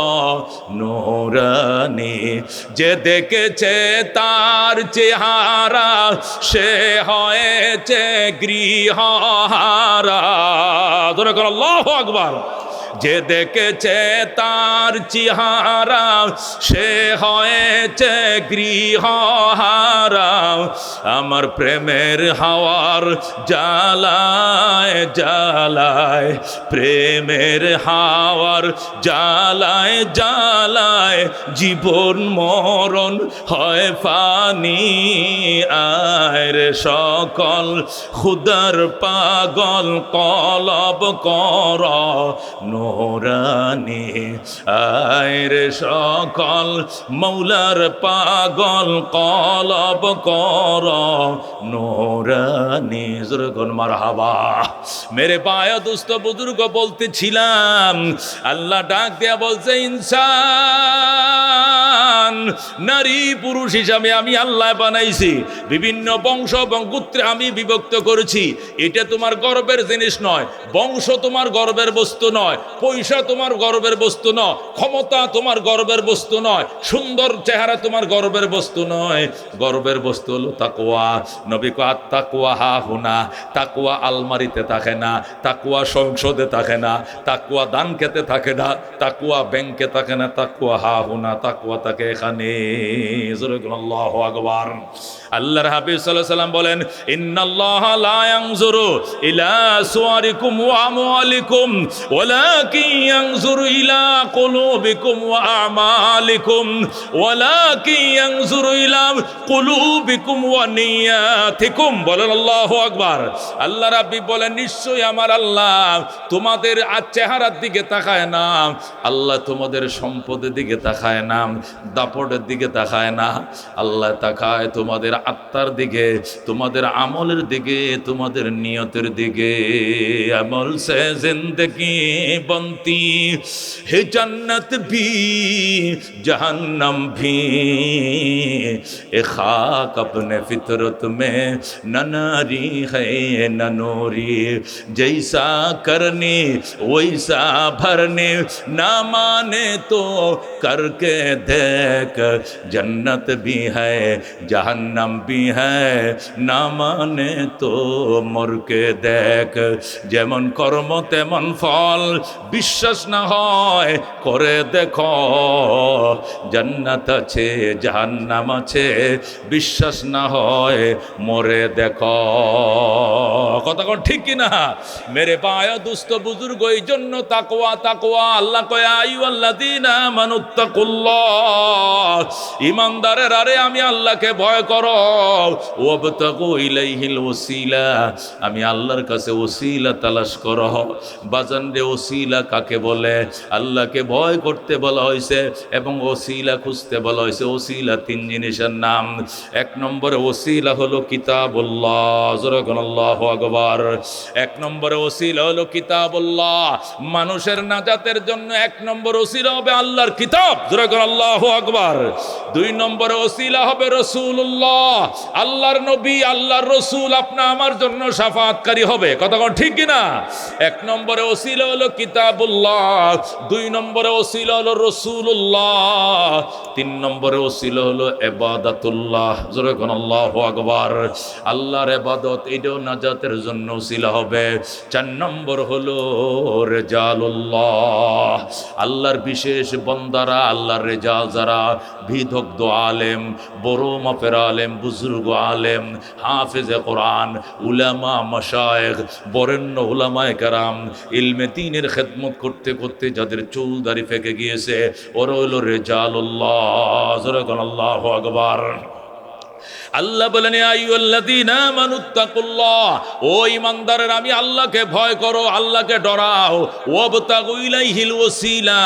নোরানি। যে দেখেছে তার চেহারা সে হয়েছে গৃহহারা। ধরে কর আল্লাহু আকবার। যে দেখেছে তার চেহারা সে হয়েছে গৃহহারা, আমার প্রেমের হাওয়ার জ্বালায় জ্বালায়, প্রেমের হাওয়ার জ্বালায় জ্বালায়, জীবন মরণ হয় ফানি, আয় রে সকল খুদার পাগল কলব কর নোরানি আয় রে সকল মৌলার পাগল কলব কর নোরানি জোরগন মারহাবা। মেরে পায়া দুস্থ বুজুর্গ বলতেছিলাম, আল্লাহ ডাক দেয়া বলছে, ইনসান নারী পুরুষ হিসাবে আমি আল্লাহ বানাইছি, বিভিন্ন বংশ এবং গোত্রে আমি বিভক্ত করেছি। এটা তোমার গর্বের জিনিস নয়, বংশ তোমার গর্বের বস্তু নয়, পয়সা তোমার গর্বের বস্তু নয়, ক্ষমতা তোমার গর্বের বস্তু নয়, সুন্দর চেহারা তোমার গর্বের বস্তু নয়। গর্বের বস্তু হলো তাকওয়া। নবী কো আত্তাকওয়া হা হুনা, তাকওয়া আলমারিতে থাকে না, তাকওয়া সংসদে থাকে না, তাকওয়া দান খেতে থাকে না, তাকওয়া ব্যাংকে থাকে না, তাকওয়া হা হুনা, তাকওয়া থাকে এখানে। আল্লাহু আকবার। আল্লাহর হাবিব সাল্লাল্লাহু আলাইহি সাল্লাম বলেন, ইন্নাল্লাহা লা ইয়ানজুরু ইলা সুওয়ারিকুম ওয়া আমওয়ালিকুম ওয়ালাকিন ইয়ানজুরু ইলা কুলুবিকুম ওয়া আমালিকুম ওয়ালাকিন ইয়ানজুরু ইলা কুলুবিকুম ওয়া নিয়াতিকুম। বলেন আল্লাহু আকবার। আল্লাহর হাবিব বলেন, নিশ্চয়ই আমার আল্লাহ তোমাদের চেহারার দিকে তাকায় না, আল্লাহ তোমাদের সম্পদের দিকে তাকায় না, দাপটের দিকে তাকায় না, আল্লাহ তাকায় তোমাদের আত্মার দিকে, তোমাদের আমলের দিকে, তোমাদের নিয়তের দিকে। আমল সে জিंदगी बनती है जन्नत भी जहन्नम भी, ए खाक अपने फितरत में न नारी है न नूरी, जैसा करने वैसा भरने, ना माने तो करके देख, जन्नत भी है जहन्नम भी है, ना माने तो मर के देख। যেমন কর্ম তেমন ফল, বিশ্বাস না হয় করে দেখো, জান্নাত আছে জাহান্নাম আছে, বিশ্বাস না হয় মরে দেখো। কথা কোন ঠিক কিনা? মেরে পায়া দুস্থ বুজুর্গ, এই জন্য তাকওয়া তাকওয়া। আল্লাহ কয়, আইয়ুহাল্লাযীনা আমানুত্তাকুল্লাহ, ঈমানদারের আরে আমি আল্লাহকে ভয় করো, ওয়াবতাগু ইলাইহিল ওসিলা, আমি আল্লাহর কাছে ওসিলা তালাশ করো। বাজান রে, ওসিলা কাকে বলে? আল্লাহকে ভয় করতে বলা হয়েছে এবং ওসিলা খুঁজতে বলা হয়েছে। ওসিলা তিন জিনিসের নাম। এক নম্বরে ওসিলা হলো কিতাবুল্লাহ, জোরে বলুন আল্লাহু আকবার। এক নম্বরে ওসিলা হলো কিতাবুল্লাহ, মানুষের নাজাতের জন্য এক নম্বর ওসিলা হবে আল্লাহর কিতাব, জোরে বলুন আল্লাহু আকবার। দুই নম্বরে ওসিলা হবে রাসূলুল্লাহ, আল্লাহর নবী, আল্লাহর রাসূল আপনা আমার জন্য শাফাআতকারী হবে। কথা কোন ঠিক কিনা? এক নম্বরে ওসিলা হলো কিতাবুল্লাহ, দুই নম্বরে ওসিলা হলো রাসূলুল্লাহ, তিন নম্বরে ওসিলা হলো ইবাদাতুল্লাহ, জোরে কোন আল্লাহু আকবার। আল্লাহর ইবাদত, এটাও নাজাতের জন্য ওসিলা হবে। চার নম্বর হলো রিজালুল্লাহ, আল্লাহর বিশেষ বন্দারা, আল্লাহর রেজাল যারা, বিদগ্ধ আলেম, বড় মাপের আলেম, বুজুর্গ আলেম, হাফেজে কোরআন, উলামা মাশায়েখ, বরেণ্য উলামায়ে কেরাম, ইলমে দ্বীনের খেদমত করতে করতে যাদের চুল দাড়ি ফেকে গিয়েছে, ওরা হলো রিজালুল্লাহ, জোরে বলুন আল্লাহু আকবার। আল্লাহ বলেন, আইয়ুহাল্লাযীনা আমানুত্তাকুল্লাহ, ও ঈমানদারের আমি আল্লাহকে ভয় করো, আল্লাহকে ডরাও। ওয়াবতাগু ইলাইহিল ওসিলা,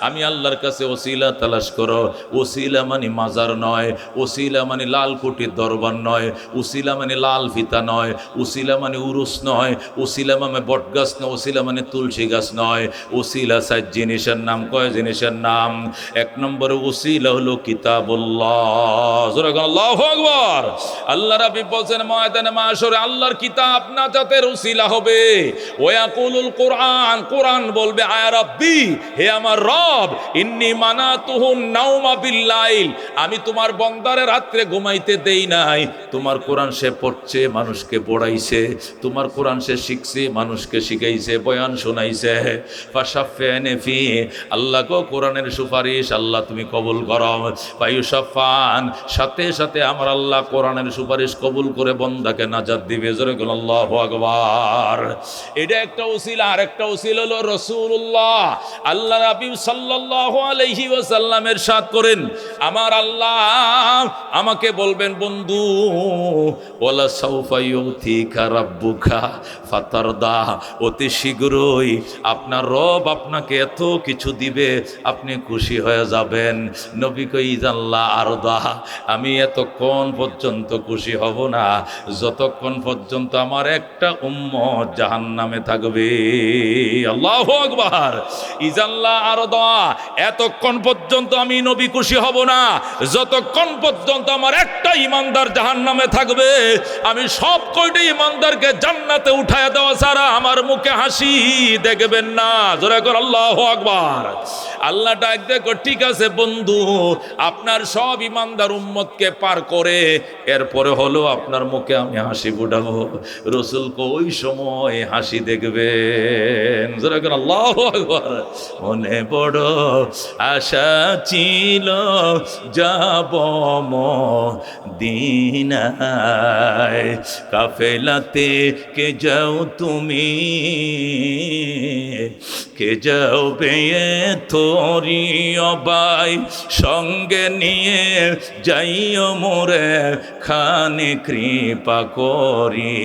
আমি আল্লাহর কাছে ওসিলা তালাশ করো। ওসিলা মানে মাজার নয়, ওসিলা মানে লাল কোটির দরবার নয়, ওসিলা মানে লাল ফিতা নয়, ওসিলা মানে উরুস নয়, ওসিলা মানে বটগাছ নয়, ওসিলা মানে তুলসী গাছ নয়। ওসিলা 4 জিনিসের নাম। কয় জিনিসের নাম? এক নম্বরে ওসিলা হলো কিতাবুল্লাহ, জোরে বলুন আল্লাহু আকবার। আল্লাহ রাব্বি বলেন ময়দানে মাশরে আল্লাহর কিতাব নাজাতের ওসিলা হবে। ওয়াকুলুল কোরআন, কোরআন বলবে, আয়া রাব্বি, হে আমার রব, ইন্নী মানাতুহুন নাওমা বিল্লাইল, আমি তোমার বন্দারে রাত্রে ঘুমাইতে দেই নাই। তোমার কোরআন সে পড়ছে, মানুষকে পড়াইছে, তোমার কোরআন সে শিখছে, মানুষকে শিখাইছে, বয়ান শোনাইছে। ফাশাফানি ফি, আল্লাহ গো কোরআনের সুপারিশ আল্লাহ তুমি কবুল করো। ফায়ুশাফান, সাথে সাথে আমার আল্লাহ কোরআনের সুপারিশ কবুল করে বন্দাকে নাজাত দিবে। জোরে বলুন আল্লাহু আকবার। এটা একটা উসিলা। আর একটা উসিলা হলো রাসূলুল্লাহ, আল্লাহ নবী সাল্লাল্লাহু আলাইহি ওয়াসাল্লাম ইরশাদ করেন, আমার আল্লাহ আমাকে বলবেন, বন্ধু ওয়ালা সাউফা ইউতিকা রাব্বুকা ফাতারদা, অতি শীঘ্রই আপনার রব আপনাকে এত কিছু দিবে আপনি খুশি হয়ে যাবেন। নবী কই জাল্লা আরদা, আমি এতক্ষণ পর্যন্ত খুশি হব না যতক্ষণ পর্যন্ত আমার একটা উম্মত জাহান্নামে থাকবে। আল্লাহু আকবার। ইজাল্লা আরদা, এতক্ষণ পর্যন্ত আমি নবী খুশি হব না যতক্ষণ পর্যন্ত আমার একটা ইমানদার জাহান্নামে থাকবে। আমি সব কয়টি ইমানদারকে জান্নাতে উঠায় দেওয়া ছাড়া আমার মুখে হাসি দেখবেন না। জোরে করে আল্লাহু আকবার। আল্লাহ ডাক দেখো, ঠিক আছে বন্ধু, আপনার সব ইমানদার উম্মতকে পার করে এরপরে হলো আপনার মুখে আমি হাসি ফুটাবো। রাসূলকে ওই সময় হাসি দেখবেন। জোরে করে আল্লাহু আকবার। মনে বড় আশা ছিল যাব মদিনায়, কাফেলাতে কে যাও তুমি, কে যাও বেয়ে তোরি অবাই, সঙ্গে নিয়ে যাইও মোরে খানে কৃপা করি,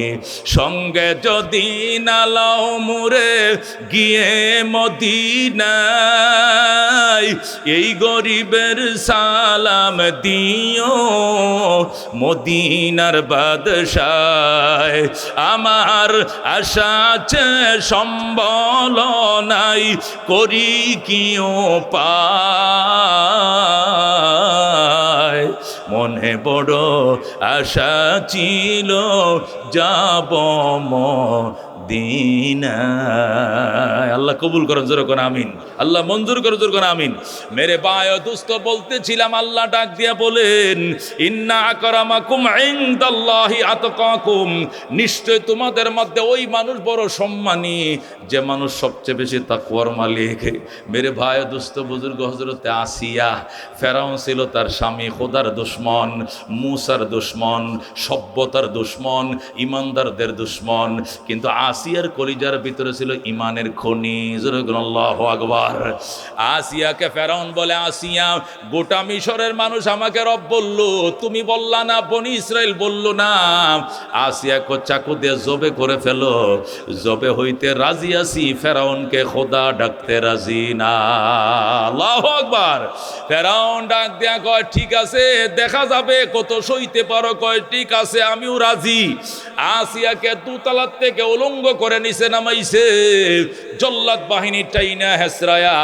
সঙ্গে যদি নালাও মোরে গিয়ে মদিনায়, এই গরিবের সালাম দিও মদিনার বাদশাহ। আমার আশা আছে সম্বল নাই, করি কি উপায়, মনে বড় আশা ছিল যাব মদিনায়। আল্লাহ কবুল করেন, জোরে করে আমিন। আল্লাহ মঞ্জুর করে, জোরে করে আমিন। মেরে ভাই ও দোস্ত, বলতেছিলাম আল্লাহ ডাক দিয়া বলেন, ইন্না আকরামাকুম ইনদাল্লাহি আতকাকুম, নিশ্চয় তোমাদের মধ্যে ওই মানুষ বড় সম্মানী যে মানুষ সবচেয়ে বেশি তাকওয়ার মালিক। মেরে ভাই ও দোস্ত বুজুর্গ, হযরতে আসিয়া, ফেরাউন ছিল তার স্বামী, খোদার দুশমন, মূসার দুশমন, সভ্যতার দুশমন, ইমানদারদের দুশমন, কিন্তু আসিয়ার কলিজার ভিতরে ছিল ইমানের খনি। জোরে বলুন আল্লাহু আকবার। আসিয়াকে ফেরাউন বলে, আসিয়া, গোটা মিশরের মানুষ আমাকে রব বলল, তুমি বললা না, বনি ইসরাইল বলল না। আসিয়াকে চাকু দিয়ে জবে করে ফেলো, জবে হইতে রাজি আছি, ফেরাউনকে খোদা ডাকতে রাজি না। আল্লাহু আকবার। ফেরাউন ডাক দেয়া কয়, ঠিক আছে, দেখা যাবে কত সইতে পারো। কয়, ঠিক আছে, আমিও রাজি। আসিয়াকে দুতলার থেকে উলঙ্গ করে নিচে নামাইছে, জল্লাদ বাহিনী টাইনা হেসরায়া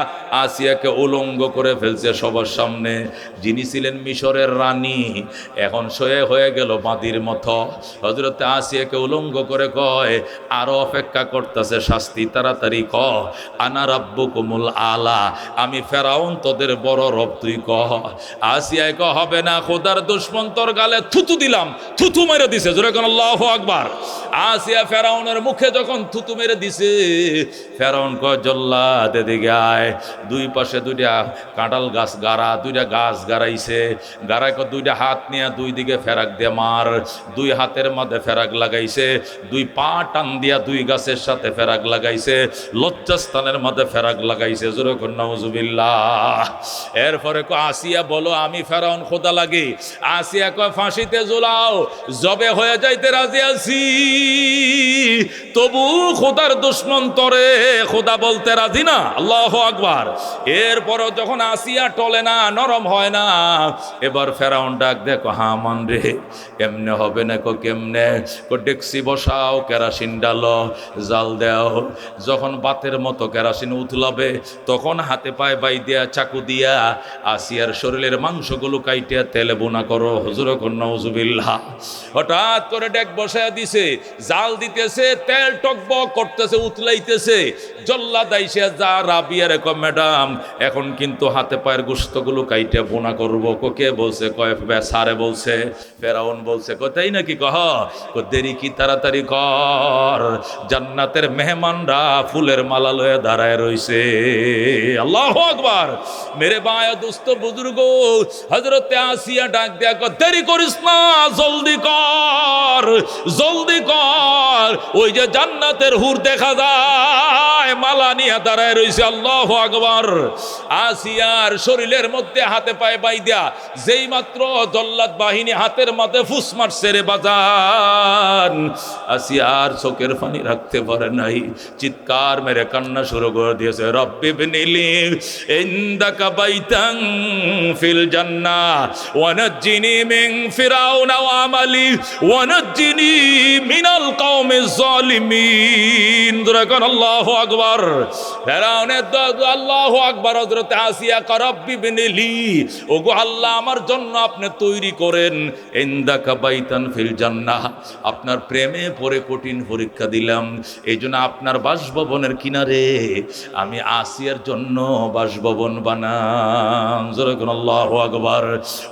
আসিয়াকে উলঙ্গ করে ফেলছে সবার সামনে। যিনি ছিলেন মিশরের রানী, এখন সয়ে হয়ে গেল বাঁদির মতো। হযরতে আসিয়াকে উলঙ্গ করে কয়, আরো অপেক্ষা করতেছে শাস্তি, তাড়াতাড়ি ক, আনা রাব্বুকুমুল আলা, আমি ফেরাউন তোদের বড় রব, তুই কহ। আসিয়ায় ক, হবে না, খোদার দুশমন তোর গালে থুতু দিলাম, থুতু মেরে দিছে। জোরে কোন আল্লাহু আকবার। আসিয়া ফেরাউনের মুখে যখন থুতু মেরে দিছে, ফেরাউন কয়, জল্লাদ এদিকে আয়। দুই পাশে দুইটা কাঁঠাল গাছ গাড়া, দুইটা গাছ গাড়াইছে, গাড়ায় দুইটা হাত নিয়ে দুই দিকে ফেরাক দিয়ে মার, দুই হাতের মধ্যে ফেরাক লাগাইছে, দুই পা টান দিয়া দুই গাছের সাথে ফেরাক লাগাইছে, লজ্জাস্থানের মধ্যে ফেরাক লাগাইছে। জোরে কোন নাউজুবিল্লাহ। এরপরে আসিয়া বলো, আমি ফেরাউন খোদা লাগে? আসিয়া কয়, ফাঁসিতে ঝুলাও, জবে হয়ে যাইতে রাজি আছি, তবু খোদার দুশমন তরে খোদা বলতে রাজি না। আল্লাহু আকবার। এরপরও যখন আসিয়া টলে না, নরম হয় না, এবার ফেরাউন ডাক দেখো, হামান রে, কেমনে হবে না? কেমনে? ডেকসি বসাও, কেরাসিন ডালো, জাল দেও। যখন বাতের মতো কেরাসিন উতলাবে, তখন হাতে পায়ে বাই দিয়া চাকু দিয়া আসিয়ার শরীরের মাংসগুলো কাইটিয়া তেলে বোনা করো। হুজুর নাউজুবিল্লাহ। হঠাৎ করে ডেক বসায় দিছে, জাল দিতেছে, তেল সেল টকবক করতেছে, উতলাইতেছে। জল্লাদ আইসা যা রাবিয়ার কয়, ম্যাডাম এখন কিন্তু হাতে পায়ের গোশতগুলো কাইটে বোনা করবো। কে বলছে? কয় সারে বলছে। ফেরাউন বলছে, তাই নাকি? দেরি কি, তাড়াতাড়ি কর, জান্নাতের মেহমানরা ফুলের মালা লয়ে দাঁড়ায় রইছে। আল্লাহু আকবার। মেরে বায়া দোস্ত বুজুর্গ, হযরতে আসিয়া ডাক দেয়া, দেরি করিস না, জলদি কর, জলদি কর। ওই যে জান্নাতের হুর দেখা যায়, মালা নিয়ে দাঁড়ায় রইছে। আল্লাহু আকবার। আসিয়ার শরীরের মধ্যে হাতে পায়ে বাইদা যেই মাত্র জল্লাদ বাহিনী হাতের মাঝে ফুস মারছে রে বাজান, আসিয়ার চোখের পানি রাখতে পারে নাই, চিৎকার মেরে কান্না শুরু করে দিয়েছে। রব্বি বিনিলি ইনদাকা বাইতান ফিল জান্নাহ ওয়া নাজ্জিনি মিন ফিরাউনা ওয়া আমালি ওয়া নাজ্জিনি মিনাল কওমিজ জালিমিন। দুরাকান আল্লাহু আকবার। ফিরাউনের আল্লাহু আকবার। হযরত আসিয়া রব্বি বিনিলি, ওগো আল্লাহ আমার জন্য আপনি তৈরি করেন ইনদাকা বাইতান ফিল জান্নাহ, আপনার প্রেমে পড়ে কঠিন পরীক্ষা দিলাম, এই জন্য আপনার বাসভবনের কিনারে আমি আসিয়ার জন্য বাসভবন বানাম। যেরকম আল্লাহু আকবার।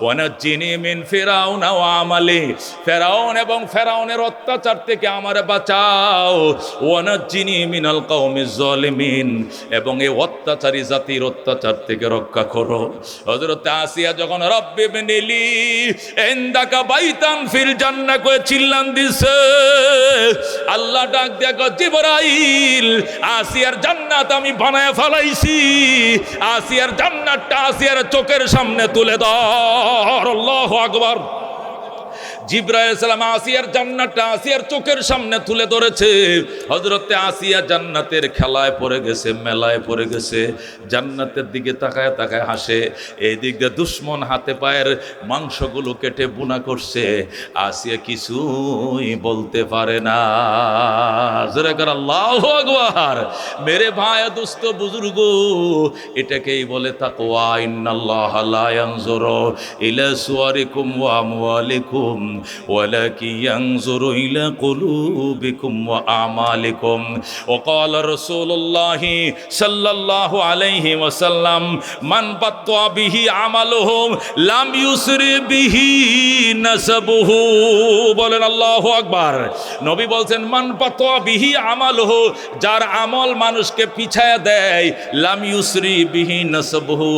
ওয়া নাজ্জিনি মিন ফিরাউনা ওয়া আমালি, ফেরাউন এবং ফেরাউনের অত্যাচার থেকে আমারে বাঁচাও। ওয়া নাজ্জিনি মিনাল কওমিজ জালিমিন, এবং এই অত্যাচারী জাতির অত্যাচার থেকে রক্ষা করো। হযরত আসিয়া যখন রব্বি বিনিলি ইনদাকা বাইতান ফিল জান্নাহ কয়ে চিল্লান দিছে, আল্লাহ ডাক দিয়া কয়, জিবরাইল, আসিয়ার জান্নাত আমি বানায় ফেলাইছি, আসিয়ার জান্নাতটা আসিয়ার চোখের সামনে তুলে ধর। আল্লাহু আকবার। জিবরাইল আলাইহিস সালাম আসিয়ার জান্নাতটা আসিয়ার চোখের সামনে তুলে ধরেছে। হযরতে আসিয়া জান্নাতের খেলায় পড়ে গেছে, মেলায় পড়ে গেছে, জান্নাতের দিকে তাকায় তাকায় হাসে। এই দিক দিয়ে দুশ্মন হাতে পায়ের মাংসগুলো কেটে বুনা করছে, আসিয়া কিছুই বলতে পারে না। জোরে করে আল্লাহু আকবার। মেরে ভাই দোস্ত বুজুর্গ, এটাকেই বলে তাকওয়া। ইন্নাল্লাহা লা ইয়ানজুরু ইলা সুওয়ারিকুম ওয়া আমওয়ালিকুম ওয়ালাকিন ইয়ানজুরু ইলা কুলুবিকুম ওয়া আমালিকুম। ওয়াকাল রাসূলুল্লাহ সাল্লাল্লাহু আলাইহি ওয়াসাল্লাম, মান বাত্তা বিহি আমালুহু লাম ইউসরি বিহি নাসাবুহু। বলেন আল্লাহু আকবার। নবী বলছেন, মান বাত্তা বিহি আমালুহু, যার আমল মানুষকে পিছায়া দেয়, লাম ইউসরি বিহি নাসাবুহু,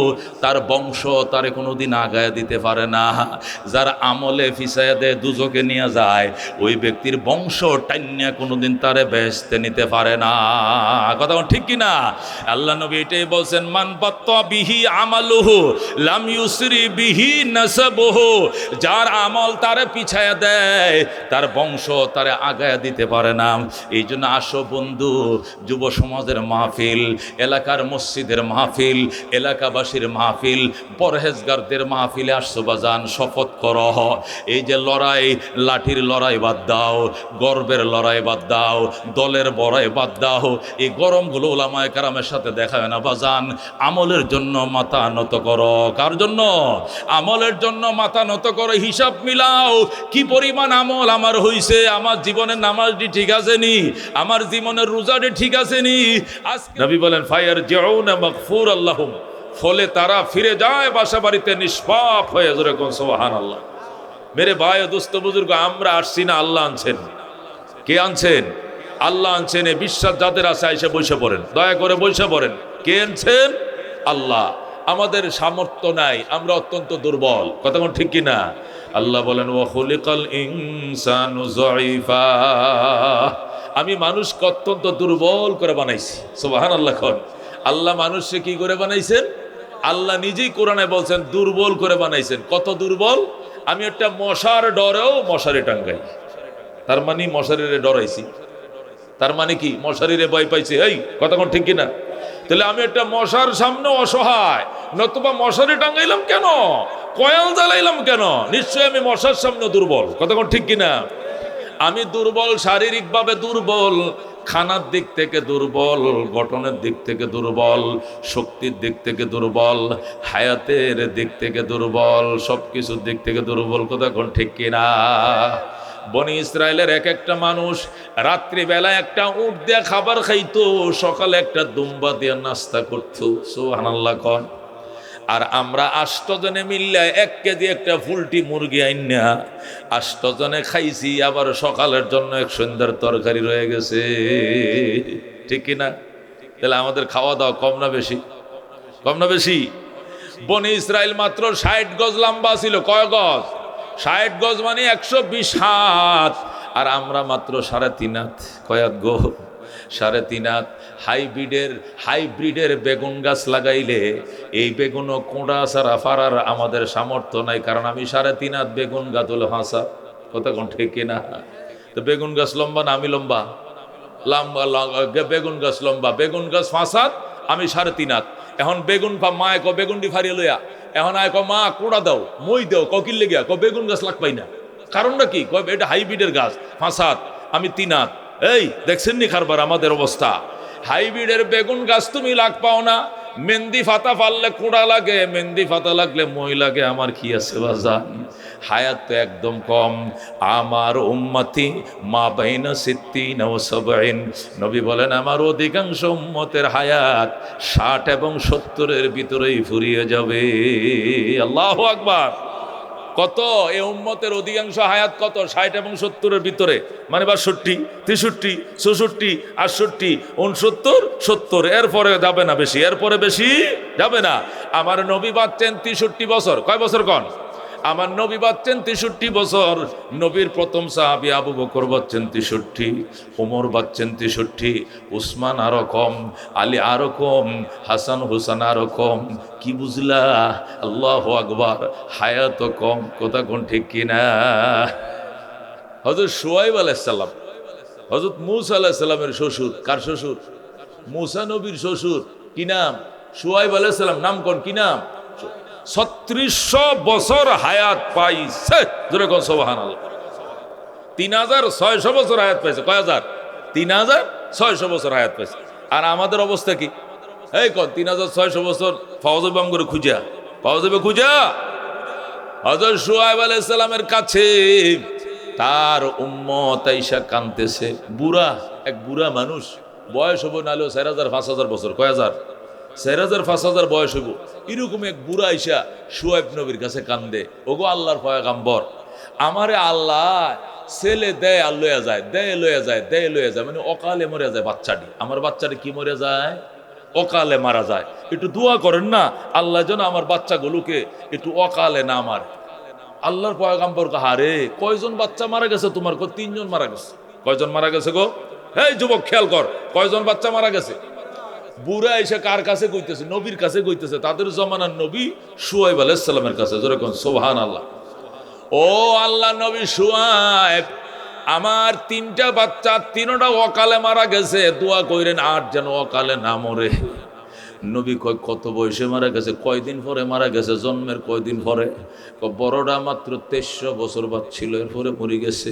তার বংশ তারে কোনোদিন আগায় দিতে পারে না। যার আমলে পিছায়া দেয়, দুজকে নিয়ে যায়, ওই ব্যক্তির বংশ টাইন্যা কোনোদিন তারে বেহেশতে নিতে পারে না। কথা ঠিক কি না? আল্লাহ নবী এটাই বলছেন, মান বাত্তা বিহি আমালুহু লাম ইউসরি বিহি নাসাবুহু, যার আমল তারে পিছায়া দেয়, তার বংশ তারে আগায় দিতে পারে না। এই জন্য আসো বন্ধু, যুব সমাজের মাহফিল, এলাকার মসজিদের মাহফিল, এলাকাবাসীর মাহফিল, পরহেজগারদের মাহফিলে আসছো বাজান, শপথ করো, এই যে লড়াই, লাঠির লড়াই বাদ দাও, গর্বের লড়াই বাদ দাও, দলের বড়াই বাদ দাও। এই গরমগুলো ওলামায়ে কেরামের সাথে দেখায় না বাজান, আমলের জন্য মাথা নত করো। কার জন্য? আমলের জন্য মাথা নত করো। হিসাব মিলাও, কি পরিমাণ আমল আমার হইছে, আমার জীবনের নামাজটি ঠিক আছে নি, আমার জীবনের রোজাটি ঠিক আছে নি। নবী বলেন, ফায়ার জিউনা মাগফুর আল্লাহুম, ফলে তারা ফিরে যায় বাসা বাড়িতে নিষ্পাপ হয়ে। জোরে কোন সুবহানাল্লাহ। মেরে ভাই দোস্ত বুজুর্গ, আমরা আসছি না, আল্লাহ আনছেন। কে আনছেন? আল্লাহ আনছেন। এই বিশ্বাস যাদের আছে এসে বসে পড়েন, দয়া করে বসে পড়েন। কে আনছেন? আল্লাহ। আমাদের সামর্থ্য নাই, আমরা অত্যন্ত দুর্বল। কথা কোন ঠিক কিনা? আল্লাহ বলেন, ওয়া খুলিকাল ইনসানু যায়ীফা, আমি মানুষকে অত্যন্ত দুর্বল করে বানাইছি। সুবহানাল্লাহ। আল্লাহ মানুষকে কি করে বানাইছেন? আল্লাহ নিজেই কোরআনে বলছেন দুর্বল করে বানাইছেন। কত দুর্বল? আমি একটা মশার ডরেও মশারি টাঙ্গাই, তার মানে মশারিরে ডরাইছি। তার মানে কি? মশারিরে ভয় পাইছি। এই কথা কোন ঠিক কিনা? তাহলে আমি একটা মশার সামনে অসহায়, নতুবা মশারি টাঙ্গাইলাম কেন, কয়াল জ্বালাইলাম কেন? নিশ্চয়ই আমি মশার সামনে দুর্বল। কথা কোন ঠিক কিনা? আমি দুর্বল, শারীরিকভাবে দুর্বল, খানার দিক থেকে দুর্বল, গঠনের দিক থেকে দুর্বল, শক্তির দিক থেকে দুর্বল, হায়াতের দিক থেকে দুর্বল, সব কিছুর দিক থেকে দুর্বল। কথা কোন ঠিক কিনা? বনি ইসরায়েলের এক একটা মানুষ রাত্রিবেলা একটা উট দিয়ে খাবার খাইতো, সকালে একটা দুম্বা দিয়ে নাস্তা করতো। সুবহানাল্লাহ কোন। আর আমরা 8 জনে মিললে 1 কেজি একটা ফুলটি মুরগি আইনা 8 জনে খাইছি, আবার সকালের জন্য এক সন্ধ্যার তরকারি রয়ে গেছে। ঠিক কিনা? তাহলে আমাদের খাওয়া দাওয়া কম না বেশি? কম না বেশি? বনি ইসরায়েল মাত্র 60 গজ লম্বা ছিল। কয় গজ? 60 গজ মানে 120 হাত। আর আমরা মাত্র 3.5 হাত। কয় হাত গো? 3.5 হাত। হাইব্রিডের বেগুন গাছ লাগাইলে এই বেগুনও কোঁড়া ছাড়া ফারার আমাদের সামর্থ্য নাই, কারণ আমি 3.5 হাত বেগুন গাছ হলো হাসা। কথা কোন ঠিক কিনা? তো বেগুন গাছ লম্বা না আমি লম্বা? বেগুন গাছ লম্বা, বেগুন গাছ 5 হাত, আমি 3.5 হাত। এখন বেগুন মায় ক বেগুনটি ফারিয়ে লইয়া এখন আয় ক মা কোড়া দাও মই দাও ককিল লেগিয়া ক বেগুন গাছ লাগ পাই না। কারণটা কি? এটা হাইব্রিডের গাছ, 5 হাত, আমি 3 হাত। এই দেখছেন নি খারবার আমাদের অবস্থা? হাইব্রিডের বেগুন গাছ তুমি লাগ পাও না। মেহেন্দি ফাতা ফাললে কোড়া লাগে, মেহেন্দি ফাতা লাগলে মই লাগে। আমার কি আছে বাজান? হায়াত তো একদম কম। আমার উম্মতি মা বাইনা 60 ও 70। নবী বলেন আমার অধিকাংশ উম্মতের হায়াত 60 এবং 70-এর ভিতরেই ফুরিয়ে যাবে। আল্লাহু আকবার। কত এই উম্মতের অধিকাংশ হায়াত কত? 60 এবং 70-এর ভিতরে, মানে 62, 63, 64, 68, 69, 70। এরপরে যাবে না বেশি, এরপরে বেশি যাবে না। আমার নবী বাঁচছেন 63 বছর। কয় বছর কন? আমার নবী বাঁচছেন 63 বছর। নবীর প্রথম সাহাবী আবু বকর বাঁচছেন 63, ওমর বাঁচছেন 63, উসমান আরো কম, আলী আরো কম, হাসান হুসান আরো কম। কি বুঝলা? আল্লাহু আকবার। হায়াত কম। কথা কোন ঠিক কিনা? হযরত শুআয়ব আলাইহিস সালাম, হযরত মূসা আলাইহিস সালামের শ্বশুর। কার শ্বশুর? মূসা নবীর শ্বশুর। কি নাম? শুআয়ব আলাইহিস সালাম। নাম কোন? কি নাম? 3600 বছর হায়াত পাইছে। জোরে কোন সুবহানাল্লাহ। 3600 বছর হায়াত পাইছে। কয় হাজার? 3600 বছর হায়াত পাইছে। আর আমাদের অবস্থা কি? এই কোন 3600 বছর পাওয়া যাবে আমগরে খুঁজা? পাওয়া যাবে খুঁজা? হযরত শুআয়ব আলাইহিস সালামের কাছে তার উম্মত আইসা কাঁদতেছে। বুড়া, এক বুড়া মানুষ, বয়স হবো নাহলেও 4000-5000 বছর। কয় হাজার? 4000-5000 বয়স হইব। এরকম এক বুড়া আইসা শুআয়ব নবীর কাছে কান্দে। ওগো আল্লাহর পয়গাম্বর, আমারে আল্লাহ ছেলে দেয় আর লইয়া যায়, দেয় লইয়া যায়, দেয় লইয়া যায়, মানে অকালে মরে যায় বাচ্চাটি। আমার বাচ্চাটি কি মরে যায়? অকালে মারা যায়। একটু দোয়া করেন না আল্লাহ যেন আমার বাচ্চাগুলোকে একটু অকালে না মারে। আল্লাহর পয়গাম্বর কাহারে, কয়জন বাচ্চা মারা গেছে তোমার? 3 জন মারা গেছে। কয়জন মারা গেছে গো? এই যুবক খেয়াল কর, কয়জন বাচ্চা মারা গেছে? বুড়া এসে কার কাছে কইতেছে? নবীর কাছে কইতেছে। তাদের জমানার নবী শুআয়ব আলাইহিস সালামের কাছে। জোরে কোন সুবহানাল্লাহ। ও আল্লাহ নবী শুআয়ব, আমার 3টা বাচ্চা, 3টা অকালে মারা গেছে, দোয়া কইরেন আর যেন অকালে না মরে। নবী কয় কত বয়সে মারা গেছে? কয়দিন পরে মারা গেছে? জন্মের কয়দিন পরে? বড়টা মাত্র 2300 বছর বাচ্ছিল, এরপরে মরে গেছে।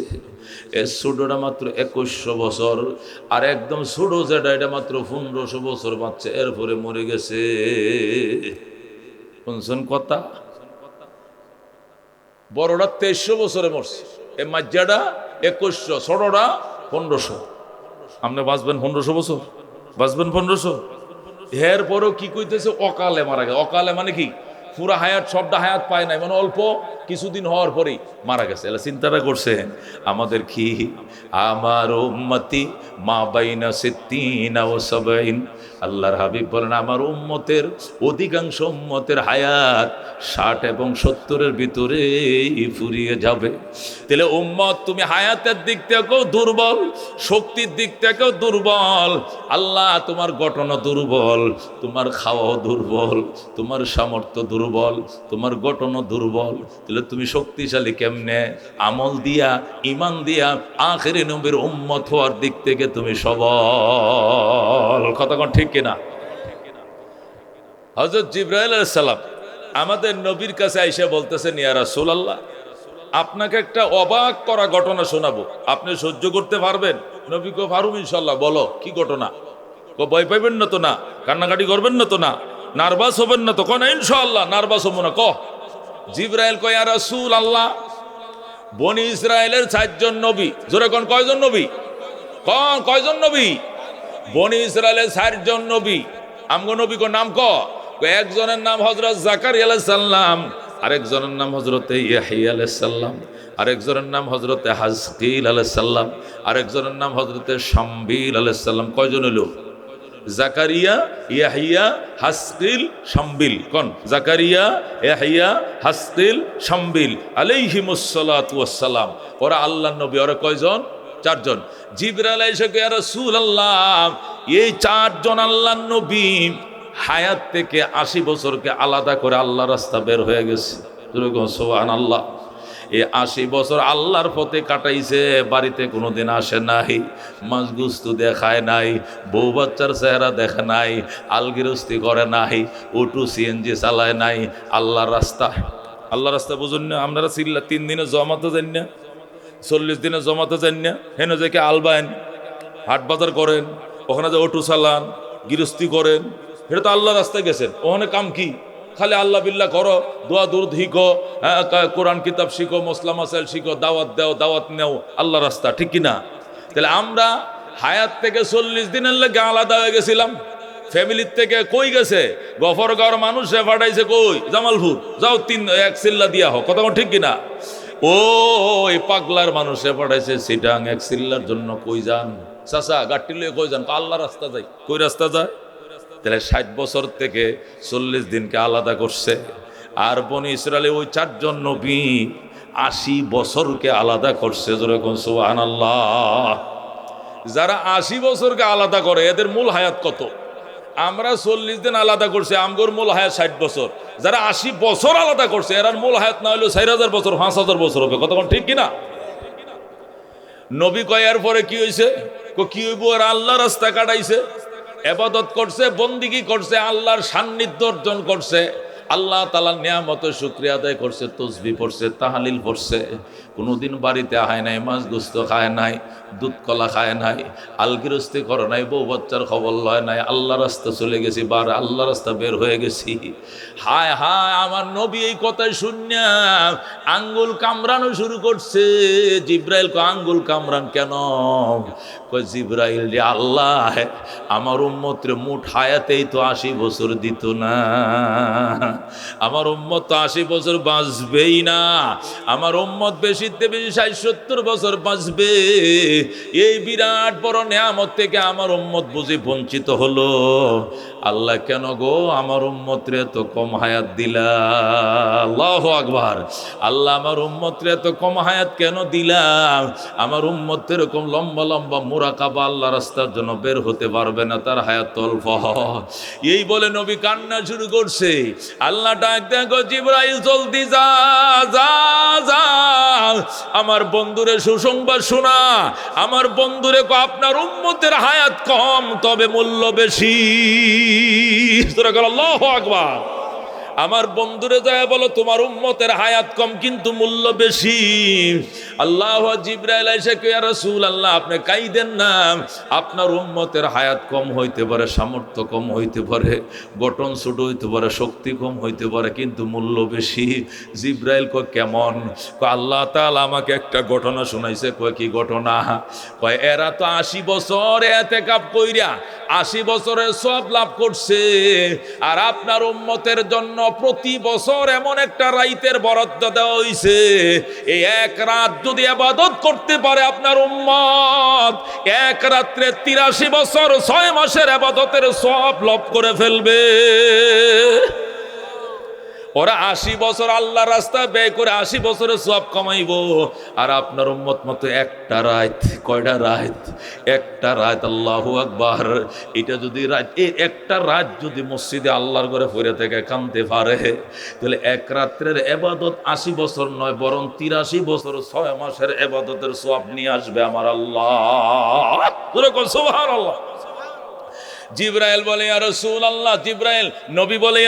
এর ছোটটা মাত্র 2100 বছর, আর একদম ছোট যেটা এটা মাত্র 1500 বছর বাচ্চা, এরপরে মরে গেছে। শুনছেন কথা? বড়টা 2300 বছরে মরছে, এ মাজ্জাটা 2100, ছোটটা 1500। আপনি বাঁচবেন 1500 বছর? বাঁচবেন 1500? এরপরেও কি কইতেছে? অকালে মারা গেছে। অকালে মানে কি? পুরা হায়াত, সবটা হায়াত পায় নাই, মানে অল্প কিছুদিন হওয়ার পরেই মারা গেছে। এলা চিন্তাটা করছেন আমাদের কি? আমার উম্মতি মা বাইনা 60 ও 70। আল্লাহর হাবিব বলেন আমার উম্মতের অধিকাংশ উম্মতের হায়াত 60 এবং 70-এর ভিতরে ফুরিয়ে যাবে। তাহলে উম্মত তুমি হায়াতের দিক থেকেও দুর্বল, শক্তির দিক থেকেও দুর্বল। আল্লাহ তোমার গঠনও দুর্বল, তোমার খাওয়াও দুর্বল, তোমার সামর্থ্য দুর্বল, তোমার গঠনও দুর্বল। তাহলে তুমি শক্তিশালী কেমনে? আমল দিয়া, ইমান দিয়া, আখিরি নবীর উম্মত হওয়ার দিক থেকে তুমি সবল। কথা কোন ঠিক কিনা? হযরত জিবরাইল আলাইহিস সালাম আমাদের নবীর কাছে আইসা বলতেছেন ইয়া রাসূলুল্লাহ, আপনাকে একটা অবাক করা ঘটনা শোনাবো, আপনি সহ্য করতে পারবেন? নবী কো পারুম ইনশাআল্লাহ। বলো কি ঘটনা? কো ভয় পাইবেন না তো? না কান্নাকাটি করবেন না তো? না নার্ভাস হবেন না তো? কোন ইনশাআল্লাহ নার্ভাস হবো না। ক জিবরাইল কয় ইয়া রাসূলুল্লাহ, বনি ইসরায়েলের 4 জন নবী, জোরে কোন কয়জন নবী? কোন কয়জন নবী? বনি ইসরায়েলের 4 জন নবী। আমগো নবী কোন নাম একজনের নাম হযরত জাকারিয়া আলাইহিস সালাম, আরেকজনের নাম হযরতে ইয়াহইয়া আলাইহিস সালাম, আরেকজনের নাম হযরতে হাজকিল আলাইহিস সালাম, আরেকজনের নাম হযরতে শামবিল আলাইহিস সালাম। কয়জন হলো? জাকারিয়া, ইয়াহইয়া, হাসকিল, শামবিল। কোন? জাকারিয়া, ইয়াহইয়া, হাসকিল, শামবিল আলাইহিমুস সালাতু ওয়াস সালাম। ওরা আল্লাহর নবী। ওরা কয়জন? 4 জন। জিবরাইল এসে কয়, ইয়া রাসূলুল্লাহ, এই 4 জন আল্লাহর নবী হায়াত থেকে 80 বছরকে আলাদা করে আল্লাহ রাস্তা বের হয়ে গেছে। সুবহানাল্লাহ। এই 80 বছর আল্লাহর পথে কাটাইছে, বাড়িতে কোনোদিন আসে নাই, মাছ গুস্তু দেখায় নাই, বউ বাচ্চার চেহারা দেখে নাই, আলগিরস্তি করে নাই, অটো সিএনজি চালায় নাই। আল্লাহর রাস্তা, আল্লাহর রাস্তা বুঝুন না আপনারা? 3 দিনে জমাতে যান না, 40 দিনে জমাতে যান না, হেন যে আলবাইন হাট বাজার করেন, ওখানে যে অটো চালান, গৃহস্থী করেন, এটা তো আল্লাহ রাস্তায় গেছেন। ওখানে কাম কি? খালি আল্লাহ বিল্লাহ করো, দোয়া দুরুদ শিখো, কোরআন কিতাব শিখো, মসলা মাসাইল শিখো, দাওয়াত দাও, দাওয়াত নেও, আল্লাহ রাস্তা, ঠিক কিনা? তাহলে আমরা হায়াত থেকে 40 দিনের লেগে আলাদা হয়ে গেছিলাম। ফ্যামিলির থেকে কই গেছে? গফরগাঁওর মানুষ পাঠাইছে কই? জামালপুর। যাও 1 চিল্লা দিয়া হোক, কথা ঠিক কিনা? ও এই পাগলার মানুষে পাঠাইছে সিটাং 1 চিল্লার জন্য। কই যান চাচা? গাড়ি লয়ে কই যান? আল্লাহ রাস্তা যাই। কই রাস্তা যায়? তাহলে 60 বছর থেকে 40 দিনকে আলাদা করছে। আর বনি ইসরায়েলে ওই 4 জন নবী 80 বছরকে আলাদা করছে। যেরকম সুবহানাল্লাহ। যারা 80 বছরকে আলাদা করে এদের মূল হায়াত কত? আমরা 40 দিন আলাদা করছি, আমগোর মূল হায়াত 60 বছর। যারা 80 বছর আলাদা করছে এরার মূল হায়াত না হলেও 4000 বছর, 5000 বছর হবে। কতক্ষণ ঠিক কিনা? নবী কয়ার পরে কি হয়েছে? কি হইব? আর আল্লাহ রাস্তা কাটাইছে, ইবাদত করছে, বন্দিগি করছে, আল্লাহর সান্নিধ্য অর্জন করছে, আল্লাহ তাআলার নিয়ামতের শুকরিয়া আদায় করছে, তসবিহ পড়ছে, তাহলিল পড়ছে। কোনোদিন বাড়িতে আয় নাই, মাছ গোস্ত খায় নাই, দুধ কলা খায় নাই, আলগিরস্তি করে নাই, বউ বাচ্চার খবর লয় নাই, আল্লাহ রাস্তা চলে গেছি, আল্লাহ রাস্তা বের হয়ে গেছি। হায় হায়, আমার নবী এই কথাই শুনিয়া আঙ্গুল কামড়ানো শুরু করছে। জিব্রাইল কয়, আঙ্গুল কামড়ান কেন? কয়, জিব্রাইল রে, আল্লাহ আমার উম্মতরে মোট হায়াতেই তো 80 বছর দিত না, আমার উম্মত তো 80 বছর বাঁচবেই না, আমার উম্মত বেশিতে বেশি 60-70 বছর বাঁচবে। এই বিরাট বড় নিয়ামত থেকে আমার উম্মত বুঝি বঞ্চিত হলো। আল্লাহ কেন গো আমার উম্মতরে এত কম হায়াত দিলা? আল্লাহু আকবার। আল্লাহ আমার উম্মতরে এত কম হায়াত কেন দিলাম? আমার উম্মত এরকম লম্বা লম্বা মুরাকাবা আল্লাহ রাস্তার জন্য বের হতে পারবে না, তার হায়াত অল্প। এই বলে নবী কান্না শুরু করছে। আল্লাহ ডাক দেখো, জিবরাইল জলদি যা যা যা, আমার বন্ধুরে সুসংবাদ শোনা। আমার বন্ধুরে কো, আপনার উম্মতের হায়াত কম তবে মূল্য বেশি। আল্লাহু আকবার। আমার বন্ধুরে যায় বলো, তোমার উম্মতের হায়াত কম কিন্তু মূল্য বেশি। আল্লাহ জিবরাইল এসে কয়, ইয়া রাসূলুল্লাহ, আপনি কাইদেন না, আপনার উম্মতের হায়াত কম হইতে পারে, সামর্থ্য কম হইতে পারে, গঠন ছোট হইতে পারে, শক্তি কম হইতে পারে, কিন্তু মূল্য বেশি। জিবরাইল কয়, কেমন? কয়, আল্লাহ তাআলা আমাকে একটা ঘটনা শোনাইছে। কয়, কি ঘটনা? কয়, এরা তো 80 বছর ইতিকাফ কইরা 80 বছরের সওয়াব লাভ করছে, আর আপনার উম্মতের জন্য প্রতি বছর এমন একটা রাইতের বরাদ্দ দেওয়া হইছে, এই এক রাত যদি ইবাদত করতে পারে আপনার উম্মত, এক রাত্রে 83 বছর 6 মাসের ইবাদতের সওয়াব লাভ করে ফেলবে। ওরা 80 বছর আল্লাহ রাস্তা ব্যয় করে 80 বছরের সওয়াব কামাইবো, আর আপনার উম্মত মতো একটা রাত। কয়টা রাত? একটা রাত। আল্লাহু আকবার। এটা যদি রাত, এই একটা রাত যদি মসজিদে আল্লাহর ঘরে পড়ে থেকে কাঁদতে পারে, তাহলে এক রাত্রের ইবাদত 80 বছর নয়, বরং 83 বছর 6 মাসের ইবাদতের সওয়াব নিয়ে আসবে আমার আল্লাহ। সুবহানাল্লাহ। জিবরাইল বলে, ইয়া রাসূলুল্লাহ, জিবরাইল নবী বলে,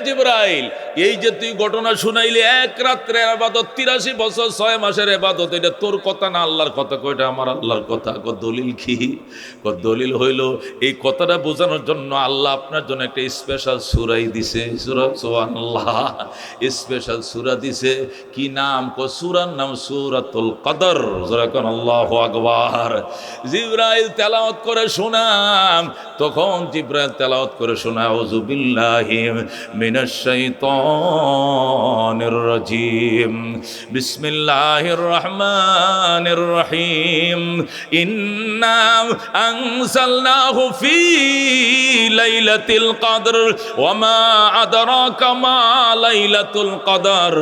জিবরাইল এই যে তুই ঘটনা শুনাইলি, এক রাত্রের ইবাদত 83 বছর 6 মাসের ইবাদত, এটা তোর কথা না আল্লাহর কথা? কয়টা আমার আল্লাহর কথা। দলিল কি? দলিল হইল এই কথাটা বোঝানোর জন্য আল্লাহ আপনার জন্য একটা স্পেশাল সূরাই দিছে। সূরা সুবহানাল্লাহ, স্পেশাল সূরা দিছে। কি নাম? সূরার নাম সূরাতুল কদর। যারা কোন আল্লাহু আকবার। জিবরাইল তেলাওয়াত করে শোনাম, তখন জিবরাইল তেলাওয়াত করে শোনায় আউযু বিল্লাহি মিনাশ শাইতানির রাজিম, বিসমিল্লাহির রহমানির রহিম, ইন্না আনজালনাহু ফি লাইলাতিল কদর ওয়া মা আদরাকা মা লাইলাতুল কদর,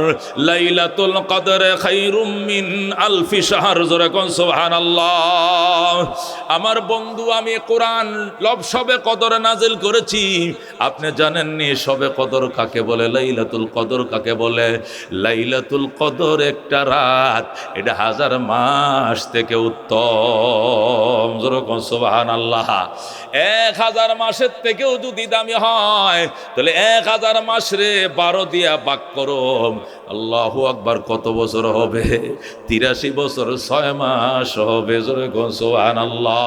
লাইলাতুল কদর খায়রুম মিন আলফি শাহর। জোরে কোন সুবহানাল্লাহ। আমার বন্ধু, আমি কোরআন সবে কদরে নাজিল করেছি। আপনি জানেননি সবে কদর কাকে বলে, লাইলাতুল কদর কাকে বলে? লাইলাতুল কদর একটা রাত, এটা 1000 মাস থেকে উত্তম। জোরে কোন সুবহানাল্লাহ। 1000 মাসের থেকেও যদি দামি হয়, তাহলে 1000 মাস রে 12 দিয়া ভাগ করো। আল্লাহু আকবার। কত বছর হবে? 83 বছর 6 মাস হবে। জোরে কোন সুবহানাল্লাহ।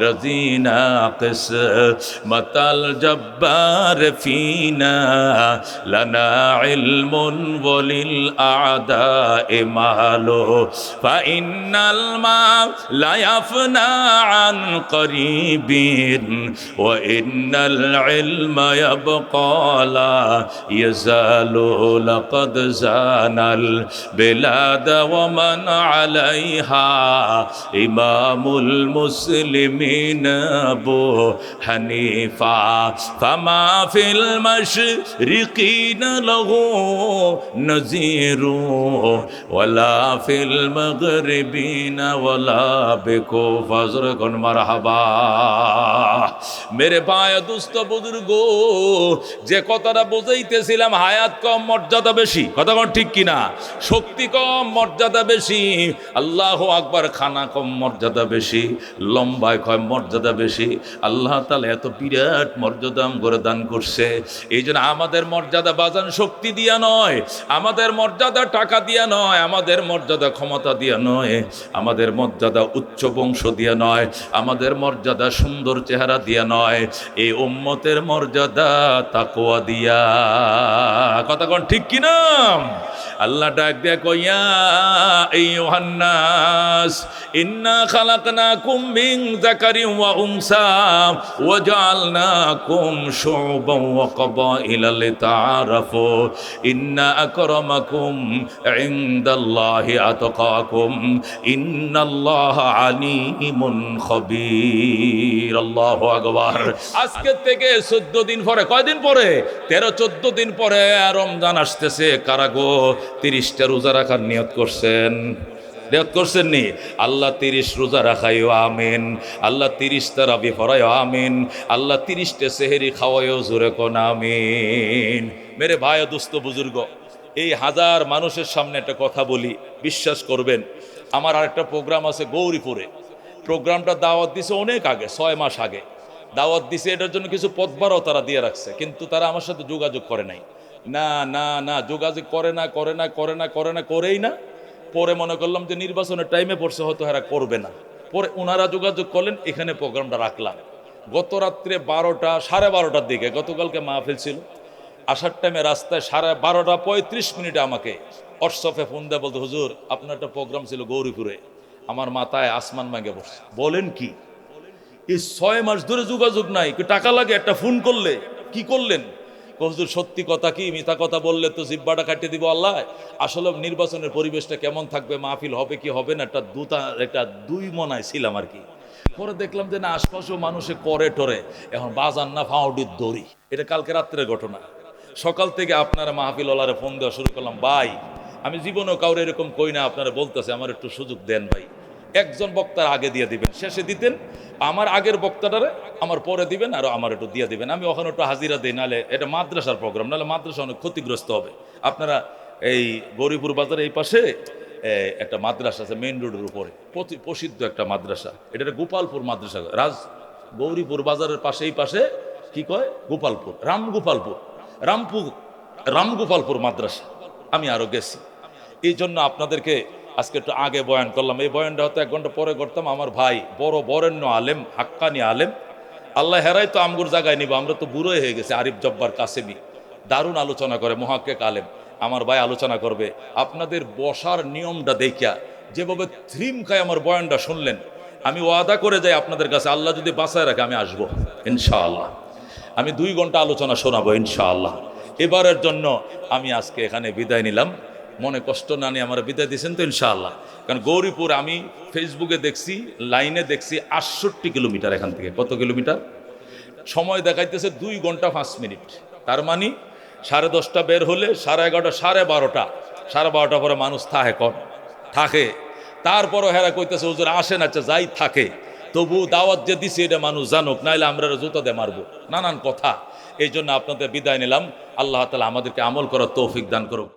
রাজিনা কিসমাতাল জব্বার ফিনা লানা ইলমুন ওয়ালিল আ'দা'i মালু ফাইন্নাল মা লা ইয়াফনা আন করিবিন ওয়া ইন্নাল ইলমা ইয়াবকা লা ইয়াজালু লাকাদ জানাল বিলাদ ওয়া মান আলাইহা ইমামুল মুসলিমিন আবু হানিফা ফামা ফিল মাশরিকিনা লাহু নাযীরু ওয়ালা ফিল মাগরিবিনা ওয়ালা বিকুফা। জোরে কোন মারহাবা। মেরে ভাই দুস্থ বুজুর্গ, যে কথাটা বুঝাইতেছিলাম, হায়াত কম মর্যাদা বেশি। কথা কোন ঠিক কিনা? শক্তি কম মর্যাদা বেশি। আল্লাহু আকবার। খানা কম মর্যাদা বেশি, লম্বায় কম মর্যাদা বেশি। আল্লাহ তাআলা এত বিরাট মর্যাদা করে দান করছে। এই জন্য আমাদের মর্যাদা বাজান শক্তি দিয়া নয়, আমাদের মর্যাদা টাকা দিয়া নয়, আমাদের মর্যাদা ক্ষমতা দিয়া নয়, আমাদের মর্যাদা উচ্চ বংশ দিয়া নয়, আমাদের মর্যাদা সুন্দর চেহারা দিয়া নয়। এই উম্মতের মর্যাদা তাকওয়া দিয়া। কথা কোন ঠিক কিনা? আল্লাহ ডাক দিয়া কইয়া, আইয়ুহান নাস ইন্না খালাকনাকুম মিন যাকারিন ওয়া উনসা ওয়া জাআলনাকুম শুউবান ওয়া ক্বাবাইলা লিতাআরাফু ইন্না আকরামাকুম ইনদাল্লাহি আতকাকুম ইন্নাল্লাহা আলিমুন খবীর। আল্লাহু আকবার। আজকে থেকে 14 দিন পরে, কয়দিন পরে? 13-14 দিন পরে রমজান আসতেছে। কারা গো 30টা রোজা রাখার নিয়ত করছেন? নিয়ত করছেন নি? আল্লাহ 30 রোজা রাখাইও আমিন। আল্লাহ 30 তারাবি পড়াইও আমিন। আল্লাহ 30টা সেহরি খাওয়াইও। জোরে কোন আমিন। মেরে ভাই দোস্ত বুজুর্গ, এই 1000 মানুষের সামনে একটা কথা বলি, বিশ্বাস করবেন। আমার আরেকটা প্রোগ্রাম আছে গৌরীপুরে। প্রোগ্রামটা দাওয়াত দিছে অনেক আগে, 6 মাস আগে দাওয়াত দিছে। এটার জন্য কিছু পদবারও তারা দিয়ে রাখছে, কিন্তু তারা আমার সাথে যোগাযোগ করে নাই। না না না, যোগাযোগ করেই না। পরে মনে করলাম যে নির্বাচনের টাইমে পড়ছে, হয়তো এরা করবে না। পরে ওনারা যোগাযোগ করলেন, এখানে প্রোগ্রামটা রাখলাম। গত রাত্রে 12টা, 12:30টার দিকে, গতকালকে মাহফিল ছিল। আসার টাইমে রাস্তায় 12:35 আমাকে হোয়াটসঅ্যাপে ফোন দেয়, বলতে, হুজুর আপনার একটা প্রোগ্রাম ছিল গৌরীপুরে। আমার মাথায় আসমান ভাঙে বসছে। বলেন কি? এই 6 মাস ধরে যোগাযোগ নাই, টাকা লাগে একটা ফোন করলে। কি করলেন? হুজুর সত্যি কথা কি মিথ্যা কথা বললে তো জিব্বাটা কাটিয়ে দিব আল্লাহ। আসলে নির্বাচনের পরিবেশটা কেমন থাকবে, মাহফিল হবে কি হবে না, একটা 2 মনায় ছিলাম আর কি। পরে দেখলাম যে না, আশপাশেও মানুষে করে টরে, এখন বাজান না ফাউডির দড়ি। এটা কালকে রাত্রের ঘটনা। সকাল থেকে আপনারা মাহফিল ওলারে ফোন দেওয়া শুরু করলাম। ভাই, আমি জীবনেও কাউরে এরকম কই না, আপনারা বলতেছে আমার একটু সুযোগ দেন ভাই। একজন বক্তার আগে দিয়ে দিবেন, শেষে দিতেন। আমার আগের বক্তাটারে আমার পরে দিবেন, আর আমার একটু দিয়ে দিবেন। আমি ওখানে একটু হাজিরা দিই, নাহলে এটা মাদ্রাসার প্রোগ্রাম, নাহলে মাদ্রাসা অনেক ক্ষতিগ্রস্ত হবে। আপনারা এই গৌরীপুর বাজারে এই পাশে একটা মাদ্রাসা আছে, মেইন রোডের উপরে, প্রসিদ্ধ একটা মাদ্রাসা। এটা গোপালপুর মাদ্রাসা। গৌরীপুর বাজারের পাশে, এই পাশে কি কয়, গোপালপুর, রামপুর রামগোপালপুর মাদ্রাসা আমি আরও গেছি। এই জন্য আপনাদেরকে আজকে একটু আগে বয়ান করলাম। এই বয়ানটা হয়তো 1 ঘন্টা পরে করতাম। আমার ভাই বড় বরেণ্য আলেম, হাক্কানি আলেম, আল্লাহ হেরাই তো আমগুর জায়গায় নিব, আমরা তো বুড়োই হয়ে গেছে। আরিফ জব্বার কাসেমি দারুণ আলোচনা করে, মুহাক্কিক আলেম। আমার ভাই আলোচনা করবে। আপনাদের বসার নিয়মটা দেখিয়া যেভাবে থ্রিম খায় আমার বয়ানটা শুনলেন, আমি ওয়াদা করে যাই আপনাদের কাছে, আল্লাহ যদি বাঁচায় রাখে আমি আসবো ইনশাআল্লাহ। আমি 2 ঘন্টা আলোচনা শোনাবো ইনশাআল্লাহ। এবারের জন্য আমি আজকে এখানে বিদায় নিলাম। মনে কষ্ট না নিয়ে আমার বিদায় দিয়েছেন তো ইনশাআল্লাহ। কারণ গৌরীপুর আমি ফেসবুকে দেখছি, লাইনে দেখছি 68 কিলোমিটার এখান থেকে। কত কিলোমিটার? সময় দেখাইতেছে 2 ঘন্টা 5 মিনিট। তার মানে 10:30 বের হলে 11:30, 12:30, 12:30 পরে মানুষ থাকে। তারপরও হেরা কইতেছে হুজুর আসেন, আচ্ছা যাই থাকে, তবু দাওয়াত যে দিছি এটা মানুষ জানুক, নাইলে আমরা জুতো দিয়ে মারবো, নানান কথা। এই জন্য আপনাদের বিদায় নিলাম। আল্লাহ তাআলা আমাদেরকে আমল করার তৌফিক দান করুক।